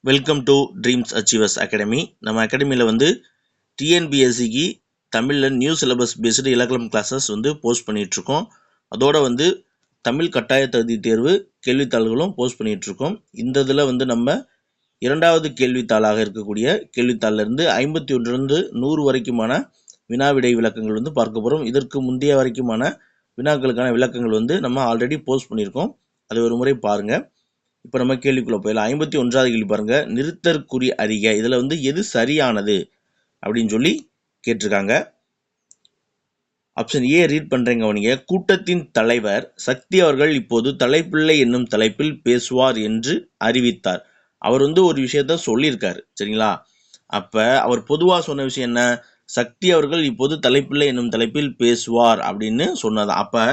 Welcome to dreams achievers academy. நம்ம அகாடமியில் வந்து டிஎன்பிஎஸ்சிக்கு தமிழில் நியூ சிலபஸ் பேஸ்டு இலக்கணம் கிளாஸஸ் வந்து போஸ்ட் பண்ணிகிட்ருக்கோம். அதோடு வந்து தமிழ் கட்டாய தகுதி தேர்வு கேள்வித்தாள்களும் போஸ்ட் பண்ணிகிட்ருக்கோம். இந்த இதில் வந்து நம்ம இரண்டாவது கேள்வித்தாளாக இருக்கக்கூடிய கேள்வித்தாளிலிருந்து 51லிருந்து 100 வரைக்குமான வினாவிடை விளக்கங்கள் வந்து பார்க்க போகிறோம். இதற்கு முந்தைய வரைக்குமான வினாக்களுக்கான விளக்கங்கள் வந்து நம்ம ஆல்ரெடி போஸ்ட் பண்ணியிருக்கோம். அது ஒரு முறை பாருங்கள். இப்போ நம்ம கேள்விக்குள்ள போயிடலாம். 51வது கேள்வி பாருங்க, நிறுத்தற்குறி அறிக. இதுல வந்து எது சரியானது அப்படின்னு சொல்லி கேட்டிருக்காங்க. ஆப்ஷன் ஏ ரீட் பண்றேங்க. அவனிங்க, கூட்டத்தின் தலைவர் சக்தி அவர்கள் இப்போது தலைப்பிள்ளை என்னும் தலைப்பில் பேசுவார் என்று அறிவித்தார். அவர் வந்து ஒரு விஷயத்த சொல்லியிருக்காரு, சரிங்களா? அப்ப அவர் பொதுவா சொன்ன விஷயம் என்ன? சக்தி அவர்கள் இப்போது தலைப்பிள்ளை என்னும் தலைப்பில் பேசுவார் அப்படின்னு சொன்னதான். அப்ப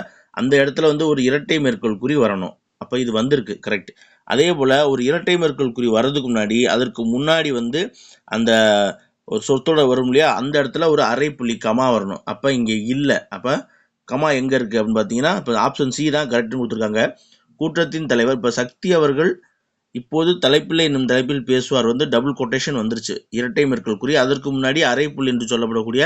அந்த இடத்துல வந்து ஒரு இரட்டை மேற்கோள் குறி வரணும். அப்ப இது வந்திருக்கு, கரெக்ட். அதே போல ஒரு இரட்டை மேற்கோள் குறி வர்றதுக்கு முன்னாடி அதற்கு முன்னாடி வந்து அந்த ஒரு சொத்தோட வரும் இல்லையா, அந்த இடத்துல ஒரு அரை புள்ளி கமா வரணும். அப்ப இங்க இல்லை. அப்ப கமா எங்க இருக்கு அப்படின்னு பாத்தீங்கன்னா, இப்ப ஆப்ஷன் சி தான் கரெக்ட்னு கொடுத்துருக்காங்க. கூட்டத்தின் தலைவர் இப்ப சக்தி அவர்கள் இப்போது தலைப்பிள்ளை என்னும் தலைப்பில் பேசுவார் வந்து டபுள் கொட்டேஷன் வந்துருச்சு, இரட்டை மேற்கோள் குறி. அதற்கு முன்னாடி அரை புள்ளி என்று சொல்லப்படக்கூடிய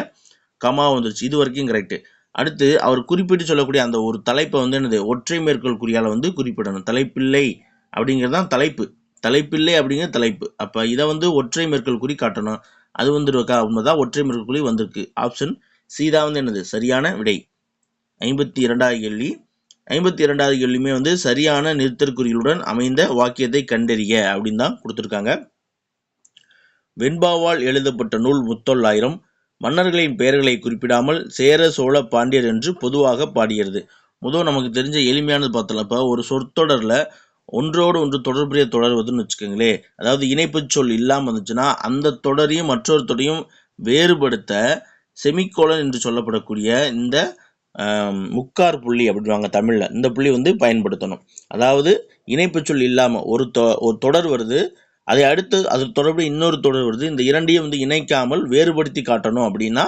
கமா வந்துருச்சு. இது வரைக்கும் கரெக்ட். அடுத்து அவர் குறிப்பிட்டு சொல்லக்கூடிய அந்த ஒரு தலைப்பை வந்து என்னது, ஒற்றை மேற்கோள் குறியால வந்து குறிப்பிடணும். தலைப்பிள்ளை அப்படிங்கிறது தான் தலைப்பு, தலைப்பிள்ளை அப்படிங்கிறது தலைப்பு. அப்ப இதை வந்து ஒற்றை மேற்கோள் குறி காட்டணும். அது வந்துருக்கா? உண்மைதான், ஒற்றை மேற்கோள் குறி வந்திருக்கு. ஆப்ஷன் சி தான் வந்து என்னது சரியான விடை. 52வது கேள்வி. 52வது கேள்வியுமே வந்து சரியான நிறுத்தற்குறிகளுடன் அமைந்த வாக்கியத்தை கண்டறிய அப்படின்னு தான் கொடுத்துருக்காங்க. வெண்பாவால் எழுதப்பட்ட நூல் முத்தொள்ளாயிரம் மன்னர்களின் பெயர்களை குறிப்பிடாமல் சேர சோழ பாண்டியர் என்று பொதுவாக பாடுகிறது. முதல் நமக்கு தெரிஞ்ச எளிமையானது பார்த்தலாம். இப்போ ஒரு சொற்றொடர்ல ஒன்றோடு ஒன்று தொடர்புடைய தொடர்வதுன்னு வச்சுக்கோங்களே, அதாவது இணைப்பு சொல் இல்லாமல் வந்துச்சுன்னா அந்த தொடரையும் மற்றொரு தொடரையும் வேறுபடுத்த செமிகோலன் என்று சொல்லப்படக்கூடிய இந்த முக்கார் புள்ளி அப்படின்வாங்க தமிழ்ல, இந்த புள்ளி வந்து பயன்படுத்தணும். அதாவது இணைப்பு சொல் இல்லாம ஒரு தொடர் வருது, அதை அடுத்து அது தொடர்புடைய இன்னொரு தொடர் வருது, இந்த இரண்டையும் வந்து இணைக்காமல் வேறுபடுத்தி காட்டணும் அப்படின்னா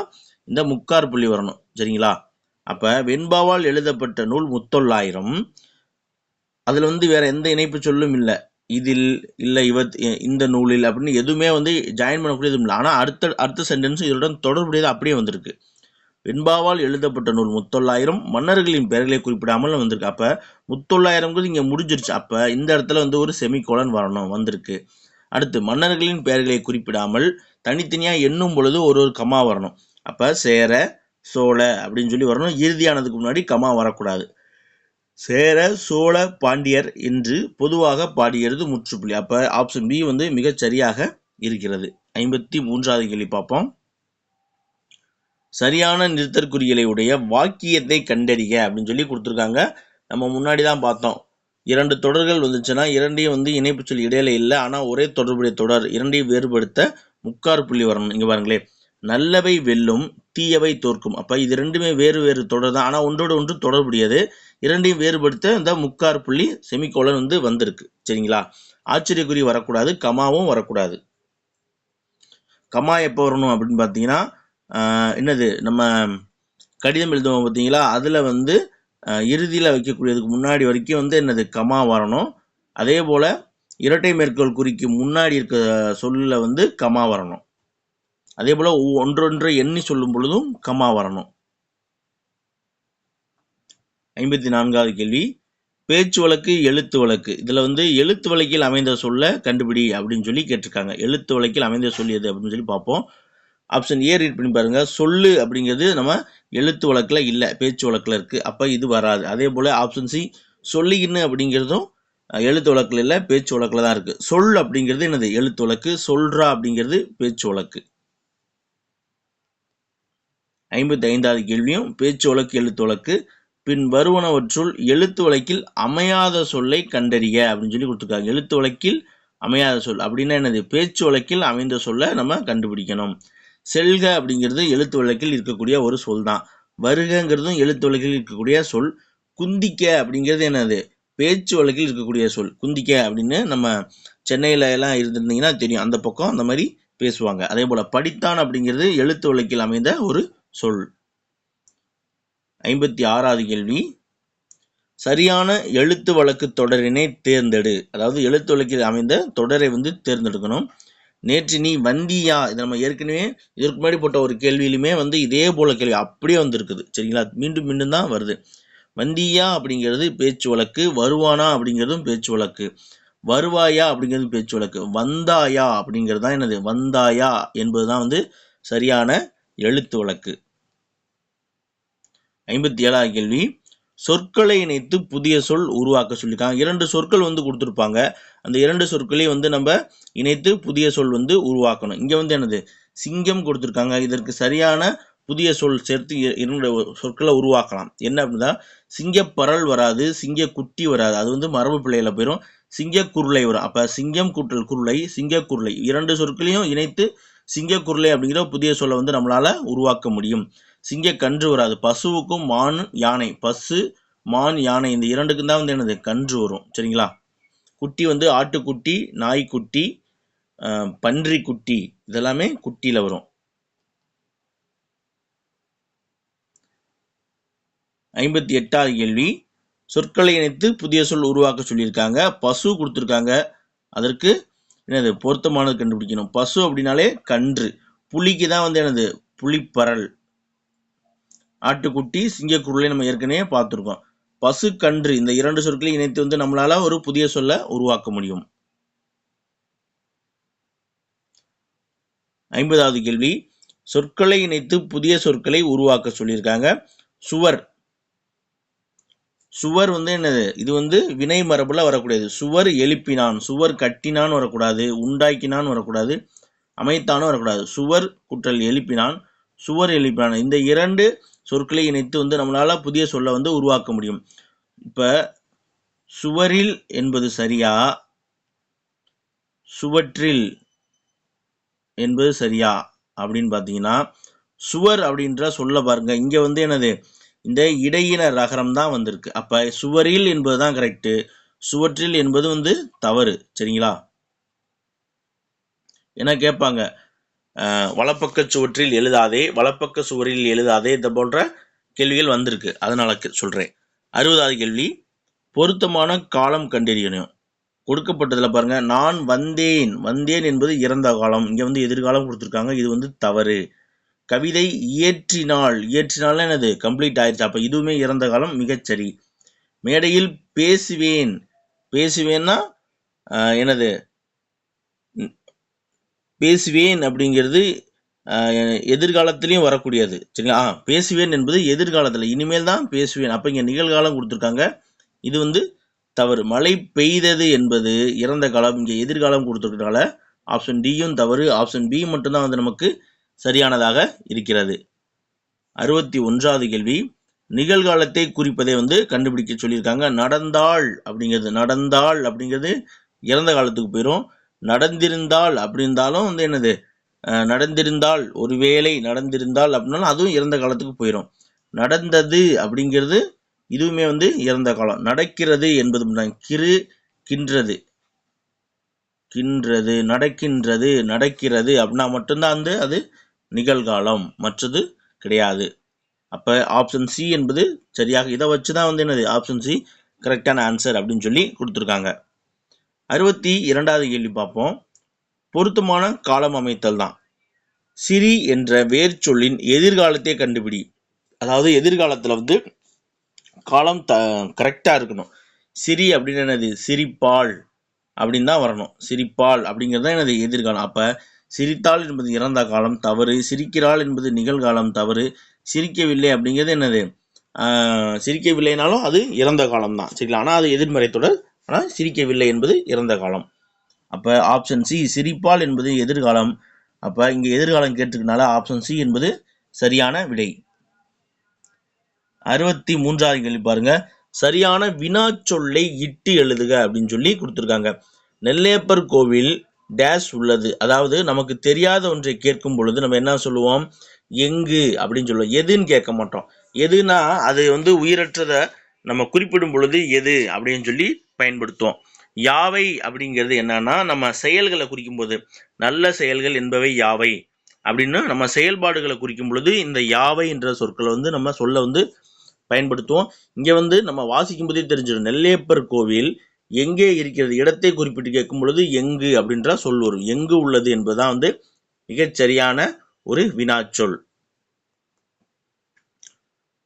இந்த முக்கார் புள்ளி வரணும், சரிங்களா? அப்ப வெண்பாவால் எழுதப்பட்ட நூல் முத்தொள்ளாயிரம், அதுல வந்து வேற எந்த இணைப்பு சொல்லும் இல்லை, இதில் இல்லை இந்த நூலில் அப்படின்னு எதுவுமே வந்து ஜாயின் பண்ணக்கூடியதும் இல்லை. ஆனா அடுத்த சென்டென்ஸ் இதனுடன் தொடர்புடையது அப்படியே வந்திருக்கு. வெண்பாவால் எழுதப்பட்ட நூல் முத்தொள்ளாயிரம் மன்னர்களின் பெயர்களை குறிப்பிடாமல் வந்திருக்கு. அப்ப முத்தொள்ளாயிரம்ங்கிறது இங்க முடிஞ்சிருச்சு. அப்ப இந்த இடத்துல வந்து ஒரு செமிகோலன் வரணும், வந்திருக்கு. அடுத்து மன்னர்களின் பெயர்களை குறிப்பிடாமல் தனித்தனியா எண்ணும் பொழுது ஒரு கமா வரணும். அப்ப சேர சோழ அப்படின்னு சொல்லி வரணும். இறுதியானதுக்கு முன்னாடி கமா வரக்கூடாது. சேர சோழ பாண்டியர் என்று பொதுவாக பாடுகிறது முற்றுப்புள்ளி. அப்ப ஆப்ஷன் பி வந்து மிகச் சரியாக இருக்கிறது. 53வது கேள்வி பார்ப்போம். சரியான நிறுத்தற்குறிகளை உடைய வாக்கியத்தை கண்டறிக அப்படின்னு சொல்லி கொடுத்துருக்காங்க. நம்ம முன்னாடி தான் பார்த்தோம், இரண்டு தொடர்கள் வந்துச்சுன்னா இரண்டையும் வந்து இணைப்பு சொல் இடையில இல்லை, ஆனா ஒரே தொடர்புடைய தொடர், இரண்டையும் வேறுபடுத்த முக்கார் புள்ளி வரணும். இங்க பாருங்களே, நல்லவை வெல்லும் தீயவை தோற்கும். அப்ப இது ரெண்டுமே வேறு வேறு தொடர் தான், ஆனா ஒன்றோடு ஒன்று தொடர்புடையது. இரண்டையும் வேறுபடுத்த இந்த முக்கார் புள்ளி செமிகோலன் வந்து வந்திருக்கு, சரிங்களா? ஆச்சரியக்குறி வரக்கூடாது, கமாவும் வரக்கூடாது. கமா எப்போ வரணும் அப்படின்னு பார்த்தீங்கன்னா, என்னது நம்ம கடிதம் எழுதுவோம் பார்த்தீங்களா, அதில் வந்து இறுதியில் வைக்கக்கூடியதுக்கு முன்னாடி வரைக்கும் வந்து என்னது கமா வரணும். அதே போல் இரட்டை மேற்கோள் குறிக்கு முன்னாடி இருக்க சொல்லில் வந்து கமா வரணும். அதே போல் ஒன்றொன்றை எண்ணி சொல்லும் பொழுதும் கமா வரணும். 54வது கேள்வி. பேச்சு வழக்கு எழுத்து வழக்கு, இதில் வந்து எழுத்து வழக்கில் அமைந்த சொல்ல கண்டுபிடி அப்படின்னு சொல்லி கேட்டிருக்காங்க. எழுத்து வழக்கில் அமைந்த சொல் எது அப்படின்னு சொல்லி பார்ப்போம். ஆப்ஷன் ஏ ரீட் பண்ணி பாருங்க. சொல்லு அப்படிங்கிறது நம்ம எழுத்து வழக்கில் இல்லை, பேச்சு வழக்கில் இருக்கு. அப்ப இது வராது. அதே போல ஆப்ஷன் சி சொல்லின்னு அப்படிங்கிறதும் எழுத்து வழக்கில் இல்லை, பேச்சு வழக்கில் தான் இருக்கு. சொல் அப்படிங்கிறது என்னது, எழுத்து வழக்கு. சொல்றா அப்படிங்கிறது பேச்சு வழக்கு. 55வது கேள்வியும் பேச்சு வழக்கு எழுத்து வழக்கு. பின் வருவனவற்றுள் எழுத்து வழக்கில் அமையாத சொல்லை கண்டறிய அப்படின்னு சொல்லி கொடுத்துருக்காங்க. எழுத்து வழக்கில் அமையாத சொல் அப்படின்னா என்னது, பேச்சு வழக்கில் அமைந்த சொல்ல நம்ம கண்டுபிடிக்கணும். செல்க அப்படிங்கிறது எழுத்து வழக்கில் இருக்கக்கூடிய ஒரு சொல் தான். வருகங்கிறதும் எழுத்து வழக்கில் இருக்கக்கூடிய சொல். குந்திக்க அப்படிங்கிறது என்னது, பேச்சு வழக்கில் இருக்கக்கூடிய சொல். குந்திக்க அப்படின்னு நம்ம சென்னையில எல்லாம் இருந்திருந்தீங்கன்னா தெரியும், அந்த பக்கம் அந்த மாதிரி பேசுவாங்க. அதே போல படித்தான் அப்படிங்கிறது எழுத்து வழக்கில் அமைந்த ஒரு சொல். 56வது கேள்வி. சரியான எழுத்து வழக்கு தொடரினை தேர்ந்தெடு. அதாவது எழுத்து வழக்கில் அமைந்த தொடரை வந்து தேர்ந்தெடுக்கணும். நேற்று நீ வந்தியா, இதை நம்ம ஏற்கனவே இதற்கு முன்னாடி போட்ட ஒரு கேள்வியிலுமே வந்து இதே போல கேள்வி அப்படியே வந்திருக்குது. சரிங்களா, மீண்டும் மீண்டும் தான் வருது. வந்தியா அப்படிங்கிறது பேச்சு வழக்கு, வருவானா அப்படிங்கிறதும் பேச்சு வழக்கு, வருவாயா அப்படிங்கிறது பேச்சு வழக்கு, வந்தாயா அப்படிங்கிறது தான் என்னது வந்தாயா என்பதுதான் வந்து சரியான எழுத்து வழக்கு. 57வது கேள்வி, சொற்களை இணைத்து புதிய சொல் உருவாக்க சொல்லியிருக்காங்க. 2 சொற்கள் வந்து கொடுத்துருப்பாங்க. அந்த 2 சொற்களையும் வந்து நம்ம இணைத்து புதிய சொல் வந்து உருவாக்கணும். இங்க வந்து என்னது சிங்கம் கொடுத்துருக்காங்க. இதற்கு சரியான புதிய சொல் சேர்த்து 2 சொற்களை உருவாக்கலாம். என்ன அப்படின்னா சிங்கப்பரல் வராது, சிங்க குட்டி வராது, அது வந்து மரபு பிள்ளையில போயிடும். சிங்கக்குருளை வரும். அப்ப சிங்கம் கூட்டல் குருளை, சிங்கக்குருளை 2 சொற்களையும் இணைத்து சிங்கக்குருளை அப்படிங்கிற புதிய சொல்லை வந்து நம்மளால உருவாக்க முடியும். சிங்க கன்று வராது. பசுவுக்கும் மான் யானை, பசு மான் யானை இந்த 2க்கும் தான் வந்து என்னது கன்று வரும். சரிங்களா, குட்டி வந்து ஆட்டுக்குட்டி, நாய்க்குட்டி, பன்றி குட்டி இதெல்லாமே குட்டியில வரும். 58வது கேள்வி, சொற்களை இணைத்து புதிய சொல் உருவாக்க சொல்லியிருக்காங்க. பசு கொடுத்துருக்காங்க. அதற்கு என்னது பொருத்தமானது கண்டுபிடிக்கணும். பசு அப்படின்னாலே கன்று, புலிக்கு தான் வந்து என்னது புலிப்பரல், ஆட்டுக்குட்டி, சிங்கக்குருளை நம்ம ஏற்கனவே பார்த்துருக்கோம். பசு கன்று இந்த 2 சொற்களை இணைத்து வந்து நம்மளால ஒரு புதிய சொல்ல உருவாக்க முடியும். 50வது கேள்வி, சொற்களை இணைத்து புதிய சொற்களை உருவாக்க சொல்லியிருக்காங்க. சுவர், சுவர் வந்து என்னது இது வந்து வினை மரபுல வரக்கூடியது. சுவர் எழுப்பினான், சுவர் கட்டினான் வரக்கூடாது, உண்டாக்கினான் வரக்கூடாது, அமைத்தானும் வரக்கூடாது. சுவர் குற்றல் எழுப்பினான், சுவர் எழுப்பினான் இந்த 2 சொற்களை இணைத்து வந்து நம்மளால புதிய சொல்ல வந்து உருவாக்க முடியும். இப்ப சுவரில் என்பது சரியா, சுவற்றில் என்பது சரியா அப்படின்னு பாத்தீங்கன்னா, சுவர் அப்படின்ற சொல்ல பாருங்க, இங்க வந்து என்னது இந்த இடையின ரகரம் தான் வந்திருக்கு. அப்ப சுவரில் என்பதுதான் கரெக்ட், சுவற்றில் என்பது வந்து தவறு. சரிங்களா, என்ன கேட்பாங்க, வலப்பக்க சுவற்றில் எழுதாதே, வலப்பக்க சுவரில் எழுதாதே, இந்த போன்ற கேள்விகள் வந்திருக்கு, அதனால சொல்றேன். 60வது கேள்வி, பொருத்தமான காலம் கண்டறியணும். கொடுக்கப்பட்டதுல பாருங்க, நான் வந்தேன், வந்தேன் என்பது இறந்த காலம், இங்க வந்து எதிர்காலம் கொடுத்துருக்காங்க, இது வந்து தவறு. கவிதை இயற்றினாள், இயற்றினால் என்னது கம்ப்ளீட் ஆயிடுச்சு, அப்ப இதுவுமே இறந்த காலம், மிகச்சரி. மேடையில் பேசுவேன், பேசுவேன்னா என்னது பேசுவேன் அப்படிங்கிறது எதிர்காலத்திலையும் வரக்கூடியது. சரிங்களா, பேசுவேன் என்பது எதிர்காலத்தில், இனிமேல் தான் பேசுவேன், அப்ப இங்க நிகழ்காலம் கொடுத்துருக்காங்க, இது வந்து தவறு. மழை பெய்தது என்பது இறந்த காலம், இங்கே எதிர்காலம் கொடுத்துருக்கனால ஆப்ஷன் டியும் தவறு. ஆப்ஷன் பி மட்டும்தான் வந்து நமக்கு சரியானதாக இருக்கிறது. 61வது கேள்வி, நிகழ்காலத்தை குறிப்பதை வந்து கண்டுபிடிக்க சொல்லியிருக்காங்க. நடந்தாள் அப்படிங்கிறது, நடந்தாள் அப்படிங்கிறது இறந்த காலத்துக்கு போயிடும். நடந்திருந்தால் அப்படி இருந்தாலும் வந்து என்னது நடந்திருந்தால், ஒருவேளை நடந்திருந்தால் அப்படின்னாலும் அதுவும் இறந்த காலத்துக்கு போயிடும். நடந்தது அப்படிங்கிறது இதுவுமே வந்து இறந்த காலம். நடக்கிறது என்பது கிரு கின்றது, கின்றது, நடக்கின்றது, நடக்கிறது அப்படின்னா மட்டும்தான் வந்து அது நிகழ்காலம், மற்றது கிடையாது. அப்ப ஆப்ஷன் சி என்பது சரியாக, இதை வச்சுதான் வந்து என்னது ஆப்ஷன் சி கரெக்டான ஆன்சர் அப்படின்னு சொல்லி கொடுத்துருக்காங்க. 62வது கேள்வி பார்ப்போம். பொருத்தமான காலம் அமைத்தல் தான். சிரி என்ற வேர் சொல்லின் எதிர்காலத்தை கண்டுபிடி. அதாவது எதிர்காலத்துல வந்து காலம் கரெக்டா இருக்கணும். சிரி அப்படின்னு என்னது சிரிப்பாள் அப்படின்னு தான் வரணும். சிரிப்பாள் அப்படிங்கிறது என்னது எதிர்காலம். அப்ப சிரித்தாள் என்பது இறந்த காலம், தவறு. சிரிக்கிறாள் என்பது நிகழ்காலம், தவறு. சிரிக்கவில்லை அப்படிங்கிறது என்னது சிரிக்கவில்லைனாலும் அது இறந்த காலம் தான். சரிங்களா, ஆனா அது எதிர்மறை தொடர். ஆனா சிரிக்கவில்லை என்பது இறந்த காலம். அப்ப ஆப்ஷன் சி சிரிப்பாள் என்பது எதிர்காலம். அப்ப இங்க எதிர்காலம் கேட்டிருக்கனால ஆப்ஷன் சி என்பது சரியான விடை. 63வது கேள்வி பாருங்க, சரியான வினா சொல்லை இட்டு எழுதுக அப்படின்னு சொல்லி கொடுத்துருக்காங்க. நெல்லையப்பர் கோவில் டேஷ் உள்ளது. அதாவது நமக்கு தெரியாத ஒன்றை கேட்கும் பொழுது நம்ம என்ன சொல்லுவோம், எங்கு அப்படின்னு சொல்லுவோம். எதுன்னு கேட்க மாட்டோம். எதுனா அது வந்து உயிரற்றதை நம்ம குறிப்பிடும் பொழுது எது அப்படின்னு சொல்லி பயன்படுத்துவோம். யாவை அப்படிங்கிறது என்னன்னா நம்ம செயல்களை குறிக்கும் போது, நல்ல செயல்கள் என்பவை யாவை அப்படின்னு நம்ம செயல்பாடுகளை குறிக்கும் பொழுது இந்த யாவை என்ற சொற்களை வந்து நம்ம சொல்ல வந்து பயன்படுத்துவோம். இங்க வந்து நம்ம வாசிக்கும் போதே தெரிஞ்சிடும். நெல்லையப்பர் கோவில் எங்கே இருக்கிறது, இடத்தை குறிப்பிட்டு கேட்கும் பொழுது எங்கு அப்படின்ற சொல் வரும். எங்கு உள்ளது என்பதுதான் வந்து மிகச்சரியான ஒரு வினாச்சொல்.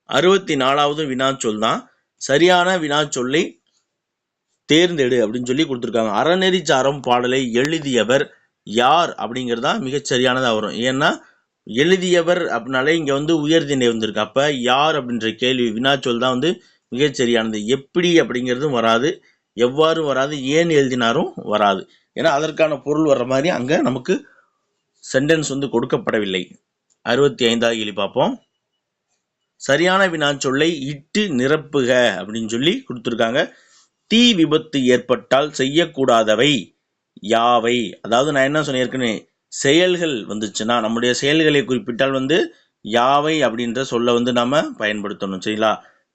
64வது வினாச்சொல் தான். சரியான வினாச்சொல்லை தேர்ந்தெடு அப்படின்னு சொல்லி கொடுத்துருக்காங்க. அறநெறி சாரம் பாடலை எழுதியவர் யார் அப்படிங்கிறதா மிகச்சரியானதா வரும். ஏன்னா எழுதியவர் அப்படின்னாலே இங்க வந்து உயர்திணை வந்திருக்கு. அப்ப யார் அப்படின்ற கேள்வி வினாச்சொல் தான் வந்து மிகச்சரியானது. எப்படி அப்படிங்கிறதும் வராது, எவ்வாறு வராது, ஏன் எழுதினாரும் வராது. ஏன்னா அதற்கான பொருள் வர்ற மாதிரி அங்க நமக்கு சென்டென்ஸ் வந்து கொடுக்கப்படவில்லை. 65வது கேள்வி பார்ப்போம். சரியான வினாச்சொல்லை இட்டு நிரப்புக அப்படின்னு சொல்லி கொடுத்துருக்காங்க. தீ விபத்து ஏற்பட்டால் செய்யக்கூடாதவை யாவை? அதாவது நான் என்ன சொன்னேன், செயல்கள் வந்துச்சுன்னா நம்முடைய செயல்களை குறிப்பிட்டால் வந்து யாவை அப்படின்ற சொல்ல வந்து நாம பயன்படுத்தணும். சரிங்களா?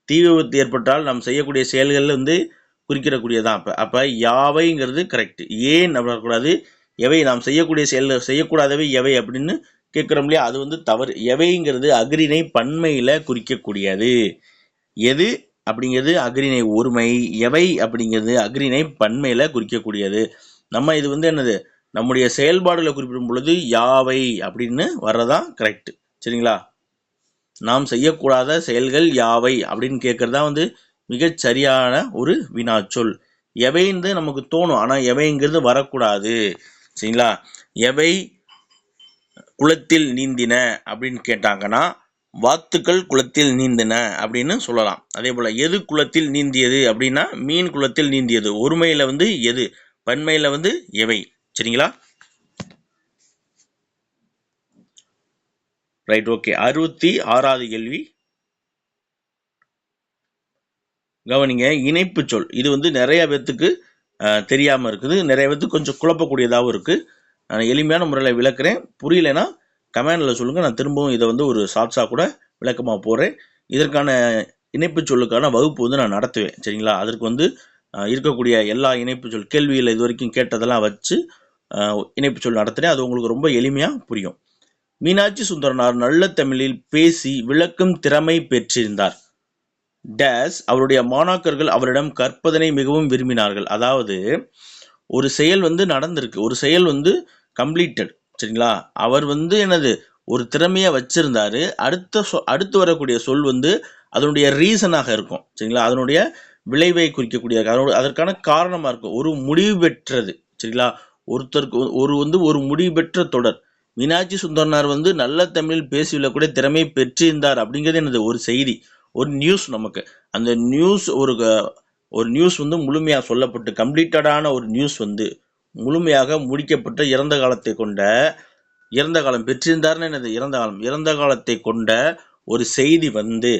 தீ விபத்து ஏற்பட்டால் நாம் செய்யக்கூடிய செயல்கள் வந்து குறிக்கிறக்கூடியதான். அப்ப யாவைங்கிறது கரெக்ட். ஏன் வரக்கூடாது, எவை நாம் செய்யக்கூடிய செயல், செய்யக்கூடாதவை எவை அப்படின்னு கேட்கிறோம் இல்லையா, அது வந்து தவறு. எவைங்கிறது அஃறிணை பன்மையில குறிக்கக்கூடியது. எது அப்படிங்கிறது அஃறிணை ஒருமை, எவை அப்படிங்கிறது அஃறிணை பன்மையில குறிக்கக்கூடியது. நம்ம இது வந்து என்னது, நம்முடைய செயல்பாடுகளை குறிப்பிடும் பொழுது யாவை அப்படின்னு வர்றதான் கரெக்ட். சரிங்களா? நாம் செய்யக்கூடாத செயல்கள் யாவை அப்படின்னு கேட்கறதா வந்து மிகச் சரியான ஒரு வினாச்சொல். எவைன்னு நமக்கு தோணும், ஆனா எவைங்கிறது வரக்கூடாது. சரிங்களா? எவை குளத்தில் நீந்தின அப்படின்னு கேட்டாங்கன்னா வாத்துக்கள் குளத்தில் நீந்தின அப்படின்னு சொல்லலாம். அதே போல எது குளத்தில் நீந்தியது அப்படின்னா மீன் குளத்தில் நீந்தியது. ஒருமையில வந்து எது, பன்மையில வந்து எவை. சரிங்களா? Right, okay. 66வது கேள்வி கவனிங்க. இணைப்பு சொல். இது வந்து நிறைய பேத்துக்கு தெரியாம இருக்குது, நிறைய பேத்துக்கு கொஞ்சம் குழப்பக்கூடியதாகவும் இருக்கு. நான் எளிமையான முறையில் விளக்குறேன். புரியலைன்னா கமெண்ட்ல சொல்லுங்க, நான் திரும்பவும் இதை வந்து ஒரு ஷார்ட்ஸா கூட விளக்கமா போடுறேன். இதற்கான இணைப்பு சொல்லுக்கான வகுப்பு வந்து நான் நடத்துவேன். சரிங்களா? அதற்கு வந்து இருக்கக்கூடிய எல்லா இணைப்பு சொல் கேள்வியில் இது வரைக்கும் கேட்டதெல்லாம் வச்சு இணைப்பு சொல் நடத்துறேன். அது உங்களுக்கு ரொம்ப எளிமையா புரியும். மீனாட்சி சுந்தரனார் நல்ல தமிழில் பேசி விளக்கும் திறமை பெற்றிருந்தார். டேஸ் அவருடைய மாணாக்கர்கள் அவரிடம் கற்பதனை மிகவும் விரும்பினார்கள். அதாவது ஒரு செயல் வந்து நடந்திருக்கு, ஒரு செயல் வந்து கம்ப்ளீட்டட். சரிங்களா? அவர் வந்து என்னது, ஒரு திறமையை வச்சிருந்தாரு. அடுத்து வரக்கூடிய சொல் வந்து அதனுடைய ரீசனாக இருக்கும். சரிங்களா? அதனுடைய விளைவை குறிக்கக்கூடிய, அதற்கான காரணமா இருக்கும். ஒரு முடிவு பெற்றது. சரிங்களா? ஒருத்தருக்கு ஒரு முடிவு பெற்ற தொடர். மீனாட்சி சுந்தரனார் வந்து நல்ல தமிழில் பேசி விடக்கூடிய திறமை பெற்றிருந்தார் அப்படிங்கிறது என்னது, ஒரு செய்தி, ஒரு நியூஸ். நமக்கு அந்த நியூஸ் ஒரு நியூஸ் வந்து முழுமையாக சொல்லப்பட்டு கம்ப்ளீட்டடான ஒரு நியூஸ் வந்து முழுமையாக முடிக்கப்பட்ட இறந்த காலம் பெற்றிருந்தார்னு என்னது, இறந்த காலத்தை கொண்ட ஒரு செய்தி வந்து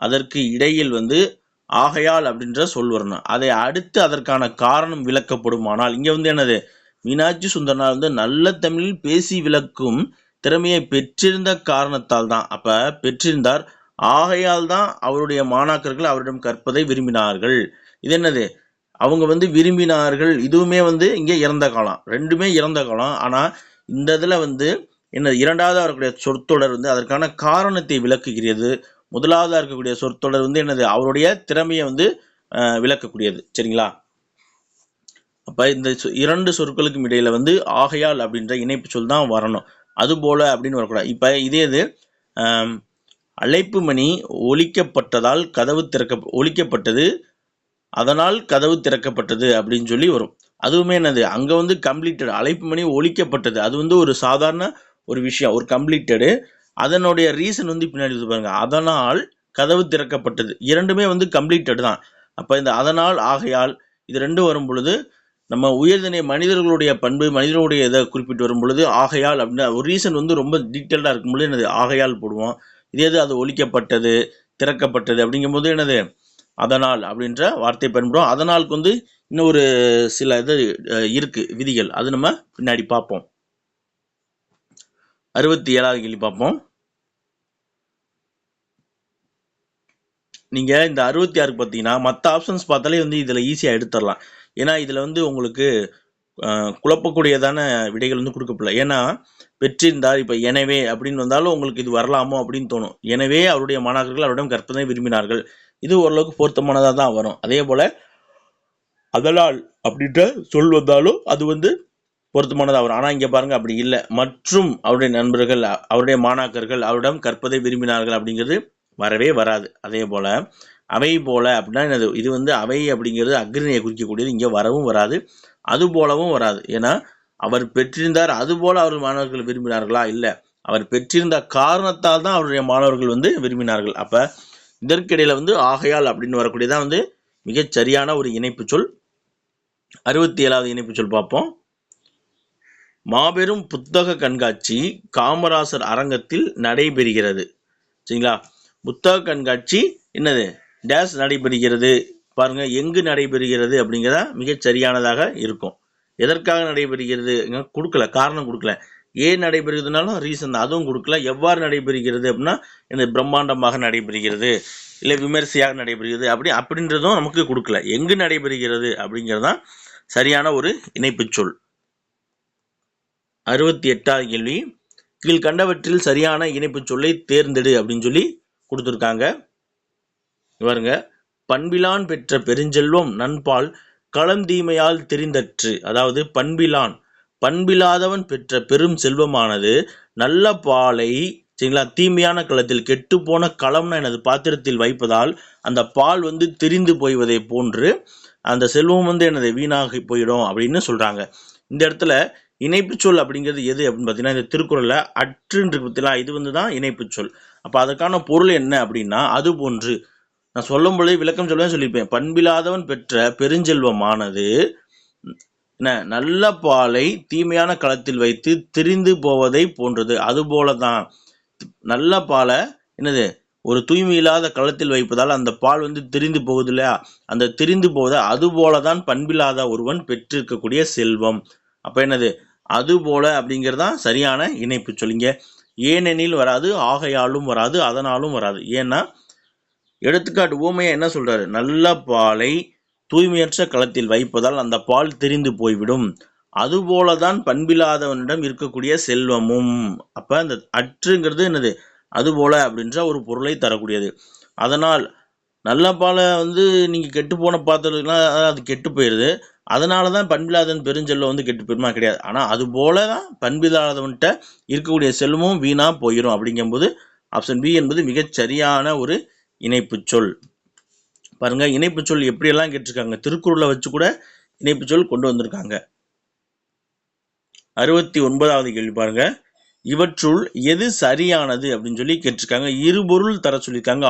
அதற்கு இடையில் வந்து ஆகையால் அப்படின்ற சொல் வரணும். அதை அடுத்து அதற்கான காரணம் விளக்கப்படுமானால் இங்க வந்து என்னது, மீனாட்சி சுந்தரனார் வந்து நல்ல தமிழில் பேசி விளக்கும் திறமையை பெற்றிருந்த காரணத்தால் தான். அப்ப பெற்றிருந்தார், ஆகையால் தான் அவருடைய மாணாக்கர்கள் அவரிடம் கற்பதை விரும்பினார்கள். இது என்னது, அவங்க வந்து விரும்பினார்கள். இதுவுமே வந்து இங்க இறந்த காலம், ரெண்டுமே இறந்த காலம். ஆனா இந்த இதுல வந்து என்ன, இரண்டாவது இருக்கக்கூடிய சொற்றொடர் வந்து அதற்கான காரணத்தை விளக்குகிறது. முதலாவதா இருக்கக்கூடிய சொற்றொடர் வந்து என்னது, அவருடைய திறமையை வந்து விளக்கக்கூடியது. சரிங்களா? அப்ப இந்த இரண்டு சொற்களுக்கும் இடையில வந்து ஆகையால் அப்படின்ற இணைப்பு சொல் தான் வரணும். அது போல அப்படின்னு வரக்கூடாது. இப்ப இதே இது அழைப்பு மணி ஒலிக்கப்பட்டதால் ஒலிக்கப்பட்டது, அதனால் கதவு திறக்கப்பட்டது அப்படின்னு சொல்லி வரும். அதுவுமே என்னது, அங்க வந்து கம்ப்ளீட்டட். அழைப்பு மணி ஒலிக்கப்பட்டது, அது வந்து ஒரு சாதாரண ஒரு விஷயம், ஒரு கம்ப்ளீட்டடு. அதனுடைய ரீசன் வந்து பின்னாடி பாருங்க, அதனால் கதவு திறக்கப்பட்டது. இரண்டுமே வந்து கம்ப்ளீட்டட் தான். அப்ப இந்த அதனால், ஆகையால் இது ரெண்டும் வரும் பொழுது நம்ம உயர்திணை மனிதர்களுடைய பண்பு, மனிதனுடைய இதை குறிப்பிட்டு வரும் பொழுது ஆகையால் அப்படின்னா ஒரு ரீசன் வந்து ரொம்ப டீட்டெயில்டா இருக்கும் பொழுது என்னது, ஆகையால் போடுவோம். இதே அது ஒலிக்கப்பட்டது, திறக்கப்பட்டது அப்படிங்கும்போது என்னது, அதனால் அப்படின்ற வார்த்தை பயன்படும். அதனாலுக்கு வந்து இன்னும் ஒரு சில இது இருக்கு விதிகள், அது நம்ம பின்னாடி பார்ப்போம். 67வது கேள்வி பார்ப்போம். நீங்க இந்த 66 பார்த்தீங்கன்னா மற்ற ஆப்ஷன்ஸ் பார்த்தாலே வந்து இதுல ஈஸியா எடுத்துடலாம். ஏன்னா இதுல வந்து உங்களுக்கு குழப்பக்கூடியதான விடைகள் வந்து கொடுக்கப்படல. ஏன்னா பெற்றிருந்தார், இப்போ எனவே அப்படின்னு வந்தாலும் உங்களுக்கு இது வரலாமோ அப்படின்னு தோணும். எனவே அவருடைய மாணாக்கர்கள் அவரிடம் கற்பதை விரும்பினார்கள், இது ஓரளவுக்கு பொருத்தமானதாக தான் வரும். அதே போல் அதனால் அப்படின்ற சொல் வந்தாலும் அது வந்து பொருத்தமானதாக வரும். ஆனால் இங்கே பாருங்கள் அப்படி இல்லை. மற்றும் அவருடைய நண்பர்கள், அவருடைய மாணாக்கர்கள் அவரிடம் கற்பதை விரும்பினார்கள் அப்படிங்கிறது வரவே வராது. அதே போல் அவை போல அப்படின்னா என்னது, இது வந்து அவை அப்படிங்கிறது அக்ரிணையை குறிக்கக்கூடியது, இங்கே வரவும் வராது, அது போலவும் வராது. ஏன்னா அவர் பெற்றிருந்தார், அது போல அவர் மாணவர்கள் விரும்பினார்களா? இல்லை, அவர் பெற்றிருந்த காரணத்தால் தான் அவருடைய மாணவர்கள் வந்து விரும்பினார்கள். அப்போ இதற்கிடையில் வந்து ஆகையால் அப்படின்னு வரக்கூடியதான் வந்து மிகச் சரியான ஒரு இணைப்பு சொல். 67வது இணைப்பு சொல் பார்ப்போம். மாபெரும் புத்தக கண்காட்சி காமராசர் அரங்கத்தில் நடைபெறுகிறது. சரிங்களா? புத்தக கண்காட்சி என்னது, டேஸ் நடைபெறுகிறது. பாருங்க, எங்கு நடைபெறுகிறது அப்படிங்கிறதா மிகச் சரியானதாக இருக்கும். எதற்காக நடைபெறுகிறது கொடுக்கல, காரணம் கொடுக்கல. ஏன் நடைபெறுகிறதுனாலும் ரீசன் தான், அதுவும் கொடுக்கல. எவ்வாறு நடைபெறுகிறது அப்படின்னா இந்த பிரம்மாண்டமாக நடைபெறுகிறது, இல்லை விமர்சையாக நடைபெறுகிறது அப்படின்றதும் நமக்கு கொடுக்கல. எங்கு நடைபெறுகிறது அப்படிங்கிறதான் சரியான ஒரு இணைப்பு சொல். 68வது கேள்வி, கீழ்கண்டவற்றில் சரியான இணைப்பு சொல்லை தேர்ந்தெடு அப்படின்னு சொல்லி கொடுத்துருக்காங்க. பாருங்க, பண்பிலான் பெற்ற பெருஞ்செல்வம் நண்பால் களந்தீமையால் தெரிந்தற்று. அதாவது பண்பிலாதவன் பெற்ற பெரும் செல்வமானது நல்ல பாலை, சரிங்களா, தீமையான களத்தில் கெட்டு போன களம்னா எனது பாத்திரத்தில் வைப்பதால் அந்த பால் வந்து திரிந்து போய்வதை போன்று அந்த செல்வம் வந்து எனது வீணாகி போயிடும் அப்படின்னு சொல்றாங்க. இந்த இடத்துல இணைப்பு சொல் அப்படிங்கிறது எது அப்படின்னு பார்த்தீங்கன்னா, இந்த திருக்குறள்ல அற்றுன்னு பார்த்தீங்களா, இது வந்து தான் இணைப்பு சொல். அப்போ அதுக்கான பொருள் என்ன அப்படின்னா, அது போன்று நான் சொல்லும் பொழுது விளக்கம் சொல்லுவேன் சொல்லியிருப்பேன். பண்பிலாதவன் பெற்ற பெருஞ்செல்வமானது என்ன, நல்ல பாலை தீமையான களத்தில் வைத்து திரிந்து போவதை போன்றது. அது போலதான் நல்ல பாலை என்னது ஒரு தூய்மை இல்லாத களத்தில் வைப்பதால் அந்த பால் வந்து திரிந்து போகுது இல்லையா, அந்த திரிந்து போவதை அது போலதான் பண்பில்லாத ஒருவன் பெற்றிருக்கக்கூடிய செல்வம். அப்ப என்னது, அது போல அப்படிங்கிறதான் சரியான இணைப்பு சொல்லிங்க. ஏனெனில் வராது, ஆகையாலும் வராது, அதனாலும் வராது. ஏன்னா எடுத்துக்காட்டு ஊமையா என்ன சொல்றாரு, நல்ல பாலை தூய்மையற்ற களத்தில் வைப்பதால் அந்த பால் திரிந்து போய்விடும், அதுபோலதான் பண்பில்லாதவனிடம் இருக்கக்கூடிய செல்வமும். அப்ப அந்த அற்றுங்கிறது என்னது, அது போல அப்படின்ற ஒரு பொருளை தரக்கூடியது. அதனால் நல்ல பாலை வந்து நீங்க கெட்டு போன பாத்திரம்னா அது கெட்டு போயிடுது, அதனாலதான் பண்பில்லாதவன் பெருஞ்செல்வம் வந்து கெட்டு போயிருமா? கிடையாது. ஆனா அது போலதான் பண்பில்லாதவன்கிட்ட இருக்கக்கூடிய செல்வமும் வீணா போயிடும். அப்படிங்கும்போது ஆப்ஷன் பி என்பது மிகச் சரியான ஒரு இணைப்பு சொல். பாருங்க, இணைப்பு சொல் எப்படியெல்லாம் கேட்டிருக்காங்க, திருக்குறளை வச்சு கூட இணைப்பு சொல் கொண்டு வந்திருக்காங்க. 69வது கேள்வி பாருங்க, இவற்றுள் எது சரியானது அப்படின்னு சொல்லி கேட்டிருக்காங்க. இருபொருள் தர சொல்லியிருக்காங்க.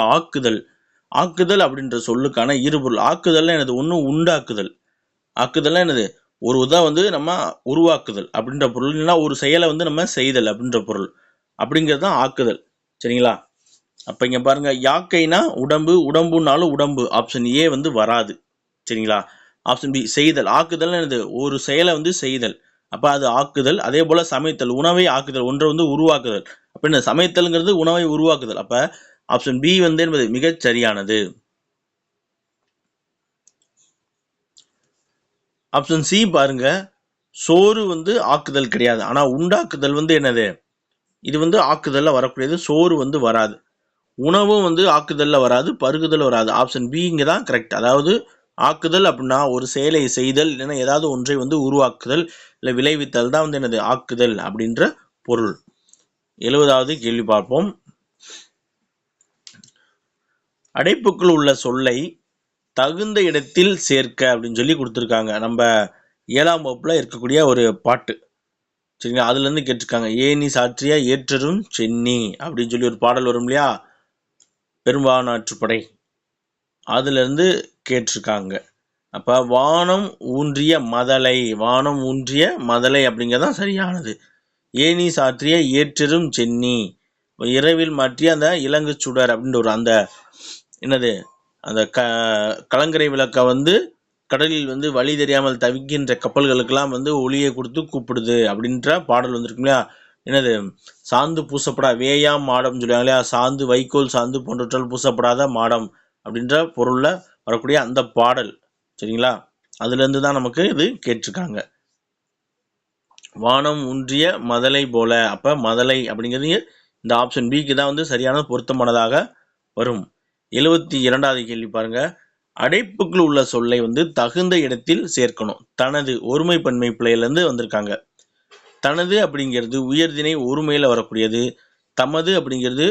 ஆக்குதல் அப்படின்ற சொல்லுக்கான இருபொருள். ஆக்குதல் என்னது, ஒண்ணு உண்டாக்குதல். ஆக்குதல் என்னது, ஒரு வந்து நம்ம உருவாக்குதல் அப்படின்ற பொருள், இல்லைன்னா ஒரு செயலை வந்து நம்ம செய்தல் அப்படின்ற பொருள், அப்படிங்கிறது தான் ஆக்குதல். சரிங்களா? அப்ப இங்க பாருங்க, யாக்கைனா உடம்பு, உடம்புனாலும் உடம்பு, ஆப்ஷன் ஏ வந்து வராது. சரிங்களா? ஆப்ஷன் பி செய்தல். ஆக்குதல் என்னது, ஒரு செயலை வந்து செய்தல், அப்ப அது ஆக்குதல். அதே போல சமைத்தல், உணவை ஆக்குதல், ஒன்றை வந்து உருவாக்குதல். அப்ப என்ன, சமைத்தல்ங்கிறது உணவை உருவாக்குதல். அப்ப ஆப்ஷன் பி வந்து என்பது மிகச் சரியானது. ஆப்ஷன் சி பாருங்க, சோறு வந்து ஆக்குதல் கிடையாது, ஆனா உண்டாக்குதல் வந்து என்னது, இது வந்து ஆக்குதல்ல வரக்கூடியது, சோறு வந்து வராது. உணவும் வந்து ஆக்குதல்ல வராது, பருகுதல் வராது. ஆப்ஷன் பி இங்க தான் கரெக்ட். அதாவது ஆக்குதல் அப்படின்னா ஒரு செயலை செய்தல், இல்லைன்னா ஏதாவது ஒன்றை வந்து உருவாக்குதல், இல்லை விளைவித்தல் தான் வந்து என்னது, ஆக்குதல் அப்படின்ற பொருள். 70வது கேள்வி பார்ப்போம். அடைப்புக்குள் உள்ள சொல்லை தகுந்த இடத்தில் சேர்க்க அப்படின்னு சொல்லி கொடுத்துருக்காங்க. நம்ம 7ஆம் வகுப்புல இருக்கக்கூடிய ஒரு பாட்டு, சரிங்களா, அதுல இருந்து கேட்டிருக்காங்க. ஏனி சாற்றிய ஏற்றரும் சென்னி அப்படின்னு சொல்லி ஒரு பாடல் வரும் இல்லையா, பெரும்பானாற்றுப்படை, அதுல இருந்து கேட்டிருக்காங்க. அப்ப வானம் ஊன்றிய மதலை அப்படிங்கிறதான் சரியானது. ஏனி சாற்றிய ஏற்றரும் சென்னி, இரவில் மாற்றிய அந்த இலங்கு சுடர் அப்படின்ற ஒரு அந்த என்னது, அந்த கலங்கரை விளக்க வந்து கடலில் வந்து வழி தெரியாமல் தவிக்கின்ற கப்பல்களுக்கெல்லாம் வந்து ஒளியை கொடுத்து கூப்பிடுது அப்படின்ற பாடல் வந்திருக்கு இல்லையா. என்னது, சாந்து பூசப்படா வேயாம் மாடம் சொல்லுவாங்க இல்லையா, சாந்து, வைக்கோல் சாந்து போன்றவற்றால் பூசப்படாத மாடம் அப்படின்ற பொருள்ல வரக்கூடிய அந்த பாடல். சரிங்களா? அதுல இருந்து தான் நமக்கு இது கேட்டிருக்காங்க. வானம் ஊன்றிய மதலை போல. அப்ப மதலை அப்படிங்கிறது இந்த ஆப்ஷன் பிக்கு தான் வந்து சரியான பொருத்தமானதாக வரும். 72வது கேள்வி பாருங்க. அடைப்புக்குள் உள்ள சொல்லை வந்து தகுந்த இடத்தில் சேர்க்கணும். தனது ஒருமை பன்மை பிழையிலிருந்து வந்திருக்காங்க. தனது அப்படிங்கிறது உயர்திணை ஒருமையில வரக்கூடியது. தமது அப்படிங்கிறது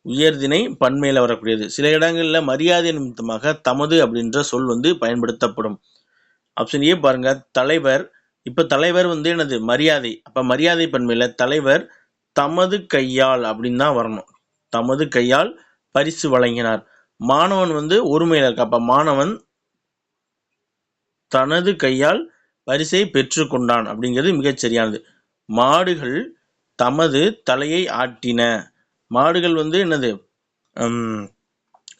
உயர்திணை பன்மையில வரக்கூடியது. சில இடங்கள்ல மரியாதை நிமித்தமாக தமது அப்படின்ற சொல் வந்து பயன்படுத்தப்படும். ஆப்ஷன் ஏ பாருங்க, தலைவர். இப்ப தலைவர் வந்து என்னது? மரியாதை. அப்ப மரியாதை பன்மையில தலைவர் தமது கையால் அப்படின்னு தான் வரணும். தமது கையால் பரிசு வழங்கினார். மாணவன் வந்து ஒருமையில இருக்கு. அப்ப மாணவன் தனது கையால் பரிசை பெற்று கொண்டான் அப்படிங்கிறது மிகச் சரியானது. மாடுகள் தமது தலையை ஆட்டின. மாடுகள் வந்து என்னது?